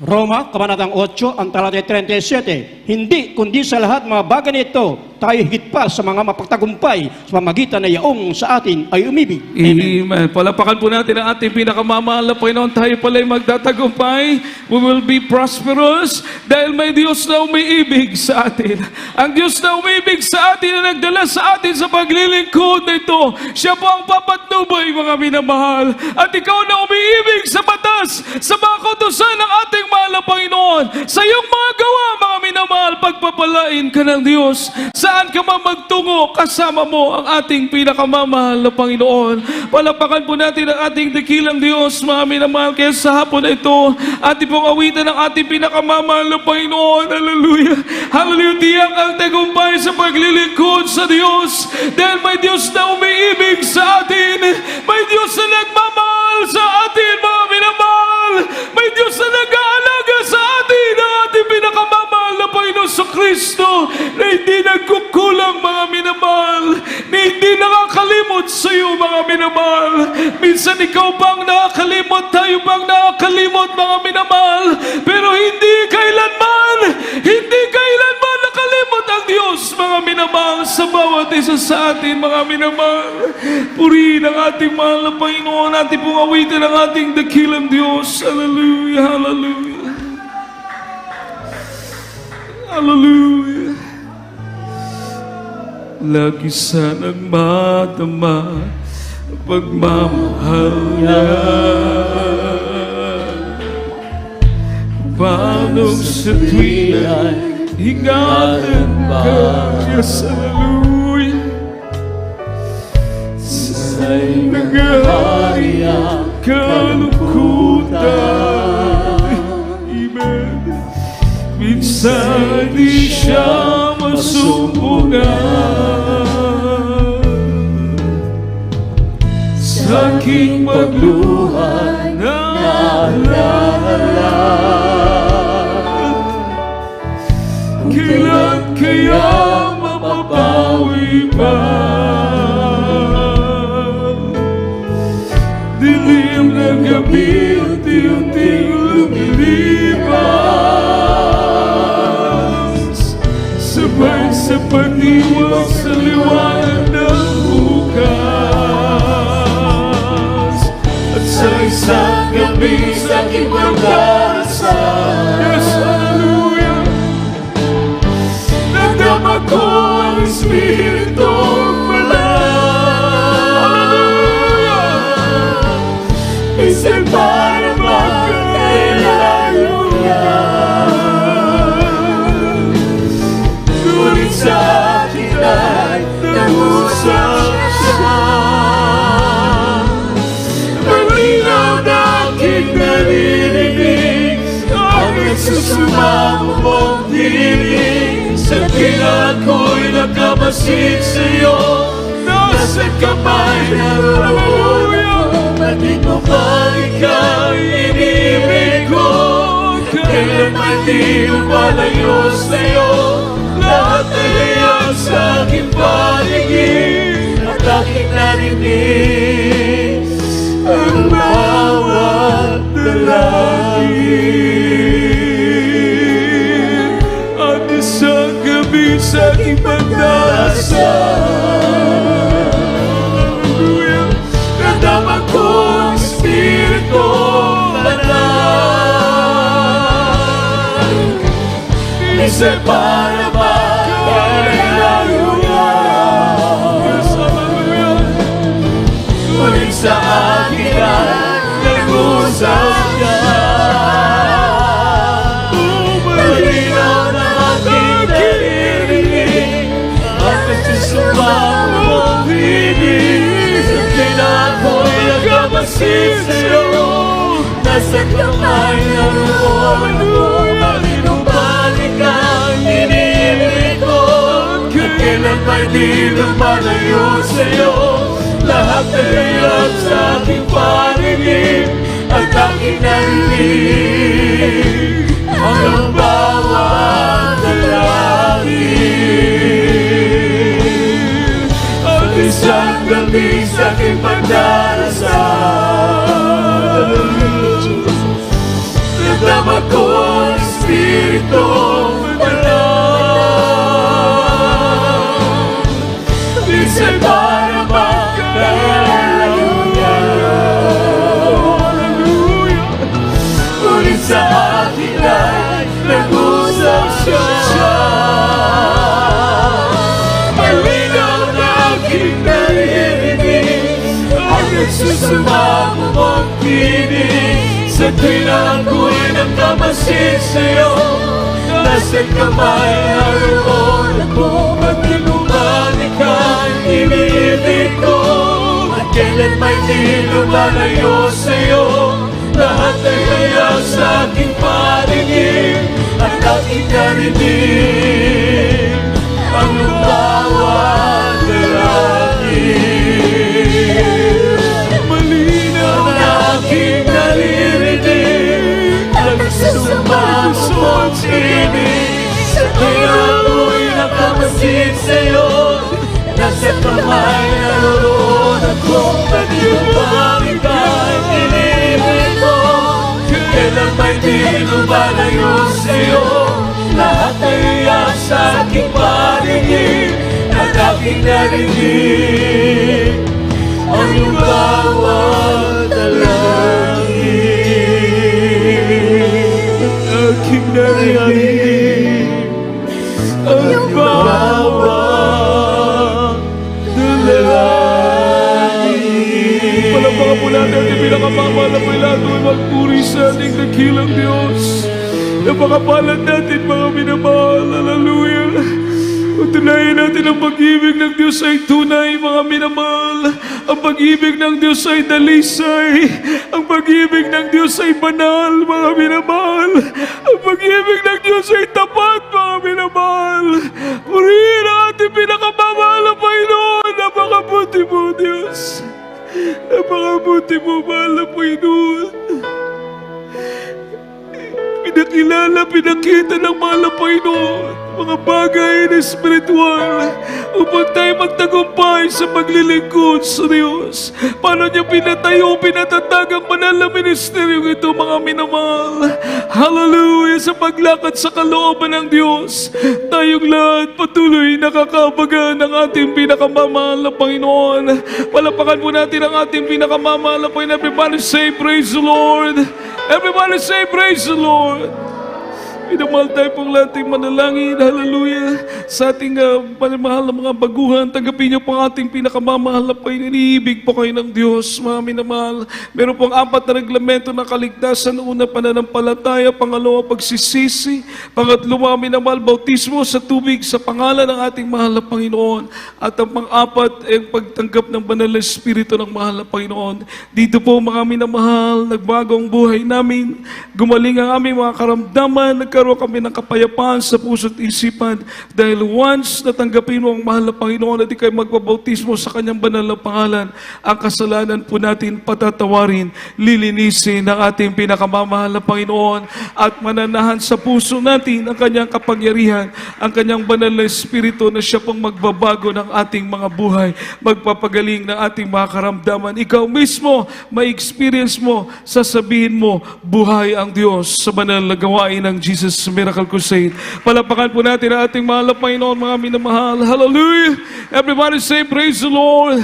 Roma, Kabanatang 8, ang talatay 37. Hindi, kundi sa lahat mga bagay nito, tayo higit pa sa mga mapagtagumpay sa pamagitan na yaong sa atin ay umibig. Amen. Palapakan po natin ang ating pinakamamahal na Panginoon. Tayo pala'y magtatagumpay. We will be prosperous dahil may Diyos na umiibig sa atin. Ang Diyos na umiibig sa atin na nagdala sa atin sa paglilingkod na ito. Siya po ang papatnubay, mga minamahal. At ikaw na umiibig sa batas, sa mga kautusan ng ating mahal na Panginoon. Sa iyong mga gawa, mga minamahal, pagpapalain ka ng Diyos. Saan ka man magtungo, kasama mo ang ating pinakamamahal na Panginoon. Palapakan po natin ang ating dakilang Diyos, mga minamahal. Kaya sa hapon na ito, ating pong awitan ang ating pinakamamahal na Panginoon. Hallelujah. Hallelujah. Tiyak ang tagumpay sa paglilingkod sa Diyos. Dahil may Diyos na umiibig sa atin. May Diyos na nagmamahal sa atin, mga minamahal. May Diyos na nag-aalaga sa atin, ang ating pinakamamahal na Panginoon sa Kristo, na hindi nagkukulang, mga minamahal, na hindi nakakalimot sa iyo, mga minamahal. Minsan ikaw bang nakakalimot, tayo bang nakakalimot, mga minamahal, pero hindi kailanman nakalimot ang Diyos, mga minamahal, sa bawat isa sa atin, mga minamahal. Purihin ang ating mahal na Panginoon, ating pong awitin ang ating dakilang Diyos. Hallelujah, hallelujah. Hallelujah. Lagi sanang matama ang pagmamahal niya. Paano sa tuwing ingatan ka? Yes, hallelujah. Sa'y nagahari ang kalungkutan. Amen. Minsan di siya masumpungan. Sa aking magluha na alala. Kailan kaya mapapawi pa? Dilim na gabi, unti-unting lumilipas. Sabay sa pag-iwas sa liwanag ng bukas. At sa isang gabi sa aking pag-asa. Yes, hallelujah. Nadama ko ang Espiritu pala. Hallelujah. Isa'y para magkailayo niya. Ngunit sa akin ay nag-usap siya. Malinaw na aking naririnig ang nagsusumamo mong dinig. Sa kina ko'y nakamasid sa'yo. Nasa kamay na roon. Batid mo pa ikaw inibig ko. Kailanman di lumalayo sa'yo. Lahat ay hayag sa aking paligid. At aking narinig ang bawat dalangin. At Minsan para Ngunit sa akin ay nag-usap siya. Malinaw na aking naririnig ang nagsusumang mong hinig. Sa pinako'y nagkamasid sa'yo, nasa kamay na roon ako. Malinubalik ang iniibig ko, kailan ba'y di lumalayo sa'yo? Lahat na hirap sa aking parinig at aking narinig ang bawat dalangin. Ang isang gabi sa aking pagdarasal, nadama ko ang Espiritu Banal. Minsan para ngunit sa akin ay nag-usap siya. Malinaw na aking naririnig ang nagsusumang mong tinig. Sa tuwing ako'y nagkamasid sa'yo, nasa kamay naroon ako. Maglumalik ang iniibig ko, at kailan may di lumalayo sa'yo. Lahat ay kaya sa aking parinig at aking narinig ang bawat dalangin. Malinaw na aking naririnig ang nagsusumang mong tinig. Sa ako'y nakamasid sa'yo, nasa kamay naroon ako. Maglumalik ang iniibig ko, kailan ba'y di lumalayo sa'yo? Lahat ay iyak sa aking parinig at aking narinig ang iyong bawat dalangin. Aking narinig ang iyong bawat dalangin. Palapakan po natin ang pinakamamahal na pailato ay magpuri sa ating dakilang Diyos. Napakapalan natin mga minamahal. Hallelujah. Tunayan natin ang pag-ibig ng Diyos ay tunay, mga minamahal. Ang pag-ibig ng Diyos ay dalisay. Ang pag-ibig ng Diyos ay banal, mga minamahal. Ang pag-ibig ng Diyos ay tapat, mga minamahal. Purihin ang ating pinakamamahal na Panginoon. Napakabuti mo, Diyos. Napakabuti mo, mahal na Panginoon. Pinakilala, pinakita ng mahal na Panginoon mga bagay na espiritual upang tayo magtagumpay sa paglilingkod sa Diyos. Paano niya pinatayo, pinatatag ang banal na ministeryo ito, mga minamahal. Hallelujah! Sa paglakad sa kalooban ng Diyos, tayong lahat patuloy nakakabagan ng ating pinakamamahal na Panginoon. Palapakan po natin ang ating pinakamamahal na Panginoon. Everybody say, praise the Lord! Everybody say, praise the Lord! Minamahal tayo pong lahat ng manalangin, hallelujah, sa ating mahal na mga baguhan. Tanggapin niyo po ang ating pinakamamahal na Panginoon. Iniibig po kayo ng Diyos, mga minamahal. Meron pong 4 na reglamento ng kaligtasan. Una, pananampalataya. Pangalawa, pagsisisi. Pangatlo, minamahal, bautismo sa tubig sa pangalan ng ating mahal na Panginoon. At ang pang-4 ay pagtanggap ng banal na Espiritu ng mahal na Panginoon. Dito po, mga minamahal, nagbago ang buhay namin. Gumaling ang aming mga karamdaman. Nagkaroon kami ng kapayapaan sa puso't isipan dahil once natanggapin mo ang mahal na Panginoon at ikay magpabautismo sa kanyang banal na pangalan, ang kasalanan po natin patatawarin, lilinisin ng ating pinakamamahal na Panginoon at mananahan sa puso natin ang kanyang kapangyarihan, ang kanyang banal na Espiritu na siya pong magbabago ng ating mga buhay, magpapagaling ng ating mga karamdaman. Ikaw mismo, may experience mo, sasabihin mo, buhay ang Diyos sa banal na gawain ng Jesus Miracle Crusade. Palapakan po natin ang ating mahal na Panginoon, mga minamahal. Hallelujah! Everybody say, praise the Lord!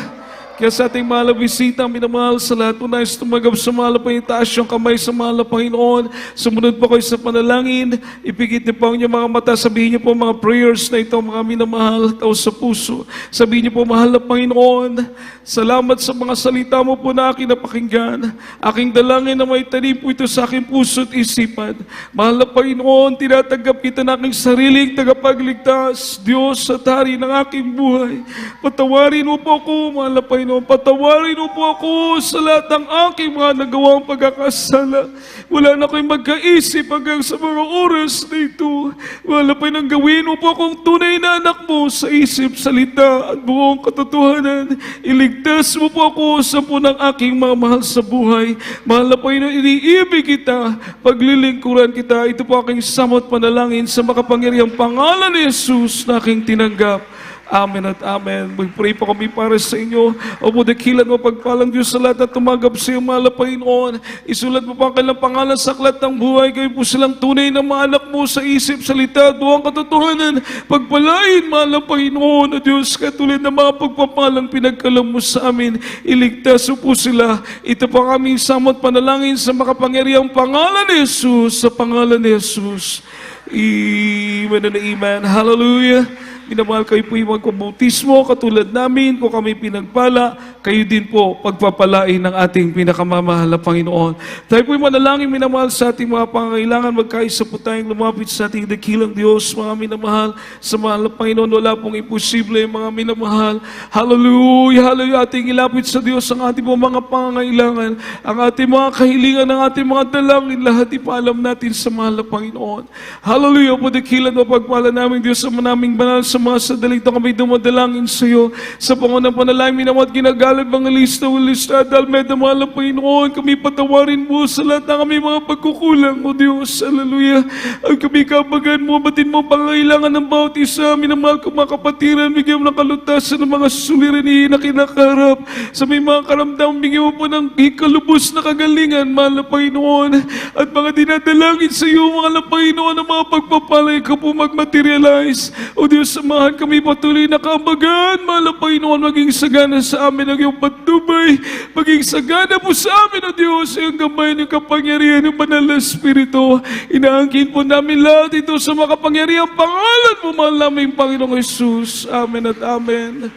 Kaya sa ating mahal na bisita, minamahal sa lahat po nais tumagap sa mahal na Panginoon, taas yung kamay sa mahal na Panginoon. Sumunod po kayo sa panalangin, ipikit niyo po ang inyong mga mata, sabihin niyo po mga prayers na ito, mga minamahal, tao sa puso. Sabihin niyo po, mahal na Panginoon, salamat sa mga salita mo po na aking napakinggan. Aking dalangin na may tanim po ito sa aking puso at isipan. Mahal na Panginoon, tinatanggap kita na aking sariling tagapagligtas, Diyos at Hari ng aking buhay. Patawarin mo po ako, mahal na Panginoon. Patawarin mo po ako sa lahat ng aking mga nagawang pagkakasala. Wala na akong magkaisip hanggang sa mga oras na ito. Wala pa nang gawin mo po akong tunay na anak mo sa isip, salita at buong katotohanan. Iligtas mo po ako sa punang aking mga mahal sa buhay. Mahal na Panginoon, iniibig kita, paglilingkuran kita. Ito po aking samot panalangin sa makapangyarihang pangalan ni Jesus na aking tinanggap. Amen at amen. Mag-pray po kami para sa inyo. O po, dakilan mo pagpalang Diyos sa lahat at tumagap sa iyo, mahal na Panginoon. Isulat mo po ang kanilang pangalan sa aklat ng buhay. Kayo po silang tunay na mga anak mo sa isip, salita at buong katotohanan. Pagpalain, mahal na Panginoon, o Diyos, katulad ng mga pagpapalang pinagkalam mo sa amin. Iligtas mo po sila. Ito po ang aming samot panalangin sa makapangyarihang pangalan ni Jesus, sa pangalan ni Jesus. Amen and amen. Hallelujah. Minamahal, kayo po yung magpabautismo katulad namin. Kung kami pinagpala, kayo din po pagpapalain ng ating pinakamamahal na Panginoon. Tayo po yung manalangin, minamahal, sa ating mga pangangailangan. Magkaisa po tayong lumapit sa ating dakilang Diyos, mga minamahal. Sa mahal na Panginoon, wala pong imposible, mga minamahal. Hallelujah, hallelujah. Ating ilapit sa Diyos ang ating mga pangangailangan, ang ating mga kahilingan, ang ating mga dalangin. Lahat ipaalam natin sa mahal na Panginoon. Hallelujah po, dakilan mo pagpala namin Diyos sa manaming banal sa mga sandali ito kami dumadalangin sa iyo. Sa pangunang panalangin, minamahal, ginagalag mga lista, Almeda, mahal na Panginoon, kami patawarin mo sa lahat ng aming mga pagkukulang, O Diyos. Hallelujah. Ang kami kabagan mo, batin mo pangailangan ng bawat isa. Minamahal ko mga kapatiran, bigyan mo ng kalutasan ng mga suliranin na kinakarap. Sa may mga karamdaman, bigyan mo po ng ikalubos na kagalingan, mahal na Panginoon. At mga dinadalangin sa iyo, mahal na Panginoon, ang mga pagpapalay ka po magmaterialize. O Diyos, samahan kami patuloy na kaambagan, mahal na Panginoon, maging sagana sa amin ang iyong patnubay, maging sagana po sa amin, O Diyos, ang gabay ng kapangyarihan ng banal na Espiritu. Inaangkin po namin lahat ito sa makapangyarihang pangalan mo, mahal naming Panginoong Jesus. Amen at amen.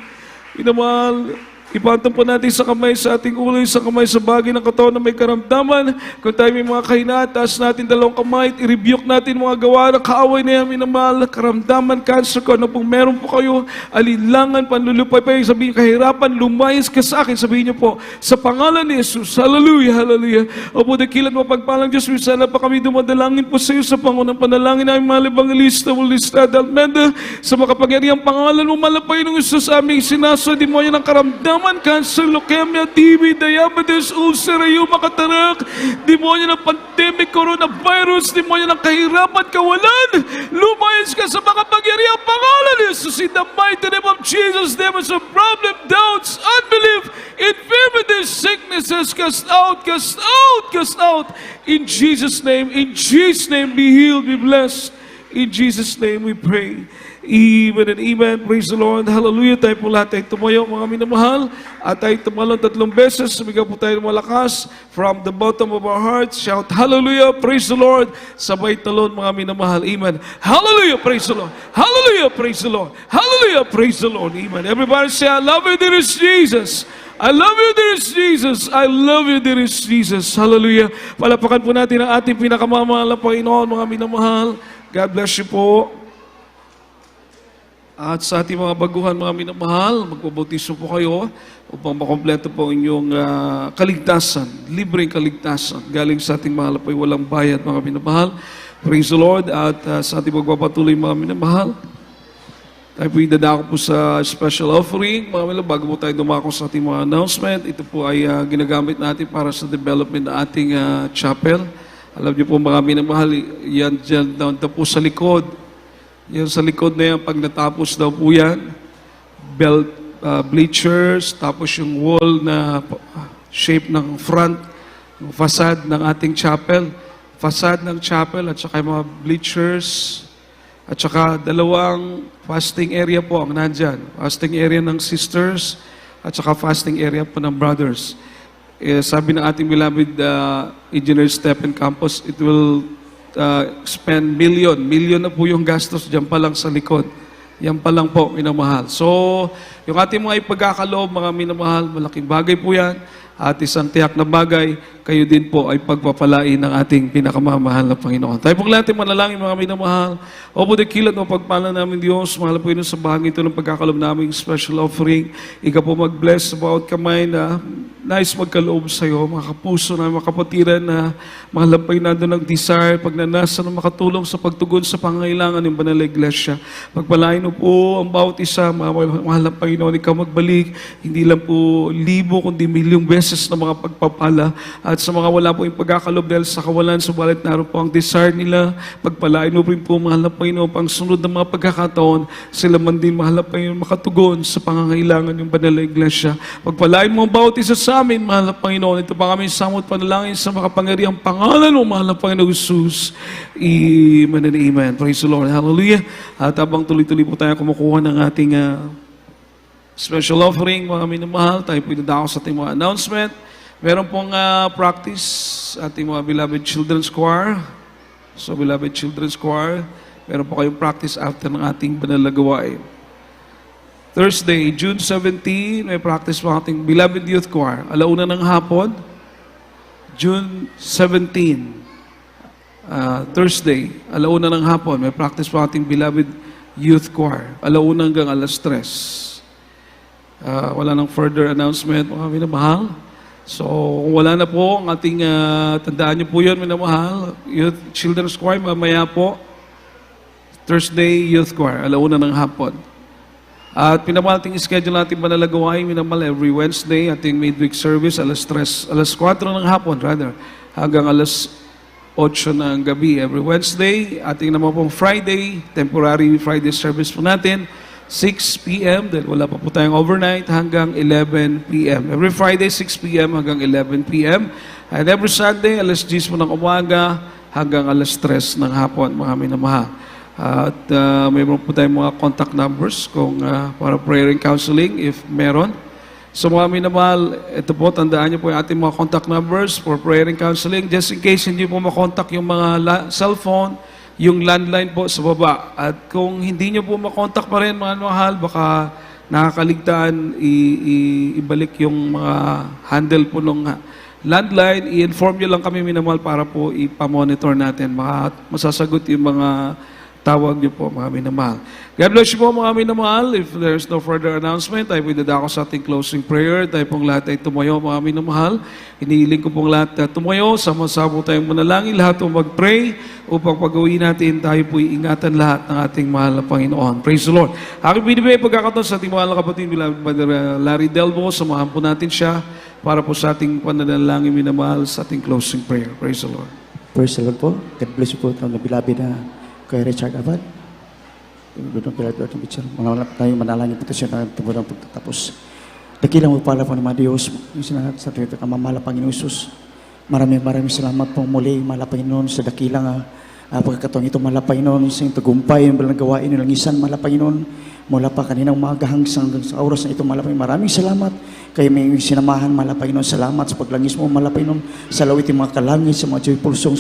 Minamahal, ipantong po natin sa kamay sa ating ulo, sa kamay sa bagay ng katawan na may karamdaman. Kung tayo may mga kahinaan, taas natin dalawang kamay, i-rebuke natin mga gawa ng kaaway na yamin na mahal, karamdaman, cancer, kung ano pong meron po kayo, alinlangan, panlulupay, sabihin, kahirapan, lumayas ka sa akin, sabihin niyo po, sa pangalan ni Jesus. Hallelujah, hallelujah. O po, dakilan mo pagpalang Diyos, sana pa kami dumadalangin po sa iyo sa pangunang panalangin namin, mahal evangelista, Ulista, Almeda, sa makapangyarihang pangalan mo, malapay ng Jesus, aming sinaso, demonyo ng karamdaman, cancer, leukemia, TB, diabetes, ulcer, rheuma, katarak, demonyo ng pandemic, coronavirus, demonyo ng kahirapan, kawalan, lumayas ka sa makapangyarihang pangalan ni Jesus. In the mighty name of Jesus, demons of problem, doubts, unbelief, infirmities, sicknesses, cast out, cast out, cast out. In Jesus' name, be healed, be blessed. In Jesus' name we pray. Amen and amen. Praise the Lord. Hallelujah. Tayo po lahat ay tumayo, mga minamahal. At tayo tumalon 3 beses. Sumigaw po tayo ng malakas. From the bottom of our hearts, shout, Hallelujah. Praise the Lord. Sabay talon, mga minamahal. Amen. Hallelujah. Praise the Lord. Hallelujah. Praise the Lord. Hallelujah. Praise the Lord. Amen. Everybody say, I love you, dear Jesus. I love you, dear Jesus. I love you, dear Jesus. Hallelujah. Palapakan po natin ang ating pinakamamahal na Panginoon, mga minamahal. God bless you po. At sa ating mga baguhan, mga minamahal, magpabautismo po kayo upang makompleto po inyong kaligtasan, libreng kaligtasan. Galing sa ating mahal po, walang bayad, mga minamahal. Praise the Lord. At sa ating magpapatuloy, mga minamahal, tayo po idadako po sa special offering. Mga minamahal, bago po tayo dumako sa ating mga announcement, ito po ay ginagamit natin para sa development ng ating chapel. Alam niyo po, mga minamahal, yan dyan down po sa likod. Yan sa likod na yan, pag natapos daw po yan, belt bleachers, tapos yung wall na shape ng front, yung facade ng ating chapel, facade ng chapel, at saka yung mga bleachers, at saka 2 fasting area po ang nandyan. Fasting area ng sisters, at saka fasting area po ng brothers. Sabi ng ating beloved Engineer Stephen Campos, it will spend million na po yung gastos dyan pa lang sa likod. Yan pa lang po, minamahal. So, yung ating mga ipagkakaloob, mga minamahal, malaking bagay po yan. At isang tiyak na bagay, kayo din po ay pagpapalain ng ating pinakamamahal na Panginoon. Tayo pong lahat ay manalangin, mga minamahal. Opo, dakilat mo pagpala namin Diyos, mahal po yun sa bahagi ito ng pagkakalob namin special offering. Ika po mag-bless sa bawat kamay na nais magkaloob sa iyo, mga kapuso na mga kapatiran na mahalampay na doon ng desire, pagnanasa na makatulong sa pagtugon sa pangangailangan ng banal na iglesia. Pagpalain mo po ang bawat isa, mga mahal na Panginoon, ikaw magbalik, hindi lang po libo, kundi milyong beses na mga pagpapala. At sa mga wala po yung pagkakalob dahil sa kawalan, subalit naroon po ang desire nila, pagpalain mo rin po, mahal na Panginoon, pang sunod ng mga pagkakataon, sila man din, mahal na Panginoon, makatugon sa pangangailangan ng banal na iglesia. Pagpalain mo ang bawat isa sa amin, mahal na Panginoon. Ito pa kami samot panalangin sa makapangyarihang pangalan mo, mahal na Panginoon Jesus. Amen and amen. Praise the Lord. Hallelujah. At habang tuloy-tuloy po tayo kumukuha ng ating special offering, mga minamahal, tayo po idadako sa ating mga announcement. Meron pong practice ating mga beloved children's choir. So, beloved children's choir, meron po kayong practice after ng ating banal na gawain. Thursday, June 17, may practice po ating beloved youth choir. Alauna ng hapon, June 17, Thursday, alauna ng hapon, may practice po ating beloved youth choir. Alauna hanggang alas 3. Wala nang further announcement, mga minamahal. So, kung wala na po, ang ating tandaan niyo po yun, minamahal. Youth Children's Choir, mamaya po. Thursday, Youth Choir, alauna ng hapon. At pinamahal ating schedule natin manalagawain, minamahal, every Wednesday, ating midweek service, alas 4 ng hapon, rather, hanggang alas 8 ng gabi. Every Wednesday, ating naman pong Friday, temporary Friday service po natin, 6 p.m. dahil wala pa po tayong overnight hanggang 11 p.m. Every Friday, 6 p.m. hanggang 11 p.m. And every Sunday, alas 10 po ng umaga hanggang alas 3 ng hapon, mga minamahal. At mayroon po tayong mga contact numbers kung para prayer and counseling if meron. So mga minamahal, ito po, tandaan niyo po yung ating mga contact numbers for prayer and counseling. Just in case hindi po makontak yung mga cellphone, yung landline po sa baba. At kung hindi nyo po makontak pa rin, mga mahal, baka nakakaligtaan, ibalik yung mga handle po ng landline, i-inform nyo lang kami, minamahal, para po ipamonitor natin. Masasagot yung mga tawag niyo po, mga minamahal. God bless you po, mga minamahal. If there's no further announcement, tayo po dadako sa ating closing prayer. Tayo pong lahat ay tumayo, mga minamahal. Inihiling ko pong lahat na tumayo. Sama-sama tayong manalangin, lahat po mag-pray upang pag-uwi natin, tayo po ingatan lahat ng ating mahal na Panginoon. Praise the Lord. Aking binibigay pagkakataon sa ating mahal na kapatid, Brother Larry Delbo. Samahan po natin siya para po sa ating pananalangin, minamahal, sa ating closing prayer. Praise the Lord. Praise the Lord po. God bless you po ito na bilabi na kay Richard Abad. Mga wala tayo manalangin po siya na tungkol ng pagtatapos. Dakilang magpala po ng mga Diyos, yung sinahat sa tuwito ka, mamala Panginoon Isus. Maraming salamat po muli, mala Panginoon, sa dakilang pagkakataon ito, mala Panginoon, sa iyong tagumpay, ang balang gawain nilang isan, mala Panginoon, mula pa kaninang umaga hanggang sa oras na ito, mala Panginoon, maraming salamat. Kayo may sinamahan, mala Panginoon, salamat sa paglangis mo, mala Panginoon, sa lawitin mga kalangit, sa mga joyful sa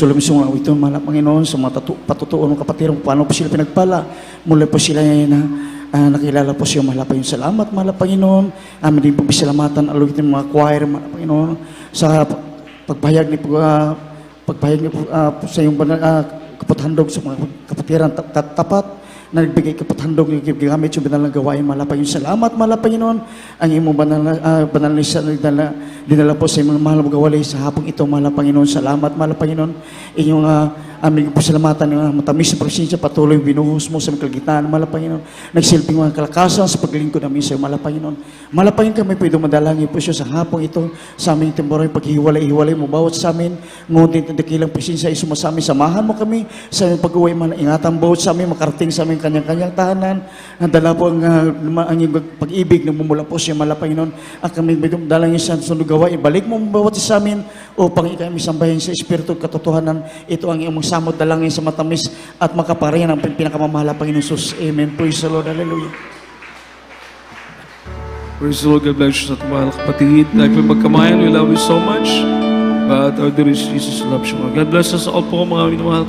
lumisong lawitin, mala Panginoon, sa mga patutuon ng kapatirang, paano po sila pinagpala, mula po sila nakilala po siya, mala Panginoon, salamat, mala Panginoon, amin din po bisalamatan, alawitin mga choir, mala Panginoon, sa pagpahayag ni po sa iyong kapathandog sa mga kapatiran tapat, na nagbigay kapathandog yung gamit yung banal na gawain, mala Panginoon. Salamat, mala Panginoon. Ang iyong banal na isa na dinala po sa iyong mahal magawalay sa hapong ito, mala Panginoon. Salamat, mala Panginoon. Inyong aming pasalamatan ng matamis na presensya, patuloy binuhos mo sa kalgitan, mala Panginoon. Nagsilping mga kalakasan sa paglingkod namin sa iyo, mala Panginoon. Mala Panginoon, kami pwede madalangin po siya sa hapong ito, sa aming temporal paghihiwalay mo bawat sa amin, ngunit dakilang presensya ay sumasami, samahan mo kami sa aming pag-uwi, ingatan bawat sa amin, makarating sa aming kanyang-kanyang tahanan, nadala po ang pag-ibig na mumula po siya, mala Panginoon, at kami dalangin sa sunod gawain, balik mo bawat sa amin, upang ikaw ay sambahin sa Espiritu at katotohanan. Ito ang iyong samot dalangin sa matamis at makaparingan ng pinakamamahal, Panginoon Jesus. Amen. Praise the Lord. Hallelujah. Praise the Lord. God bless you sa ating mahal na kapatid. Tayo po magkamayan. We love you so much. But our dear Jesus loves you. God bless us all po mga minamahal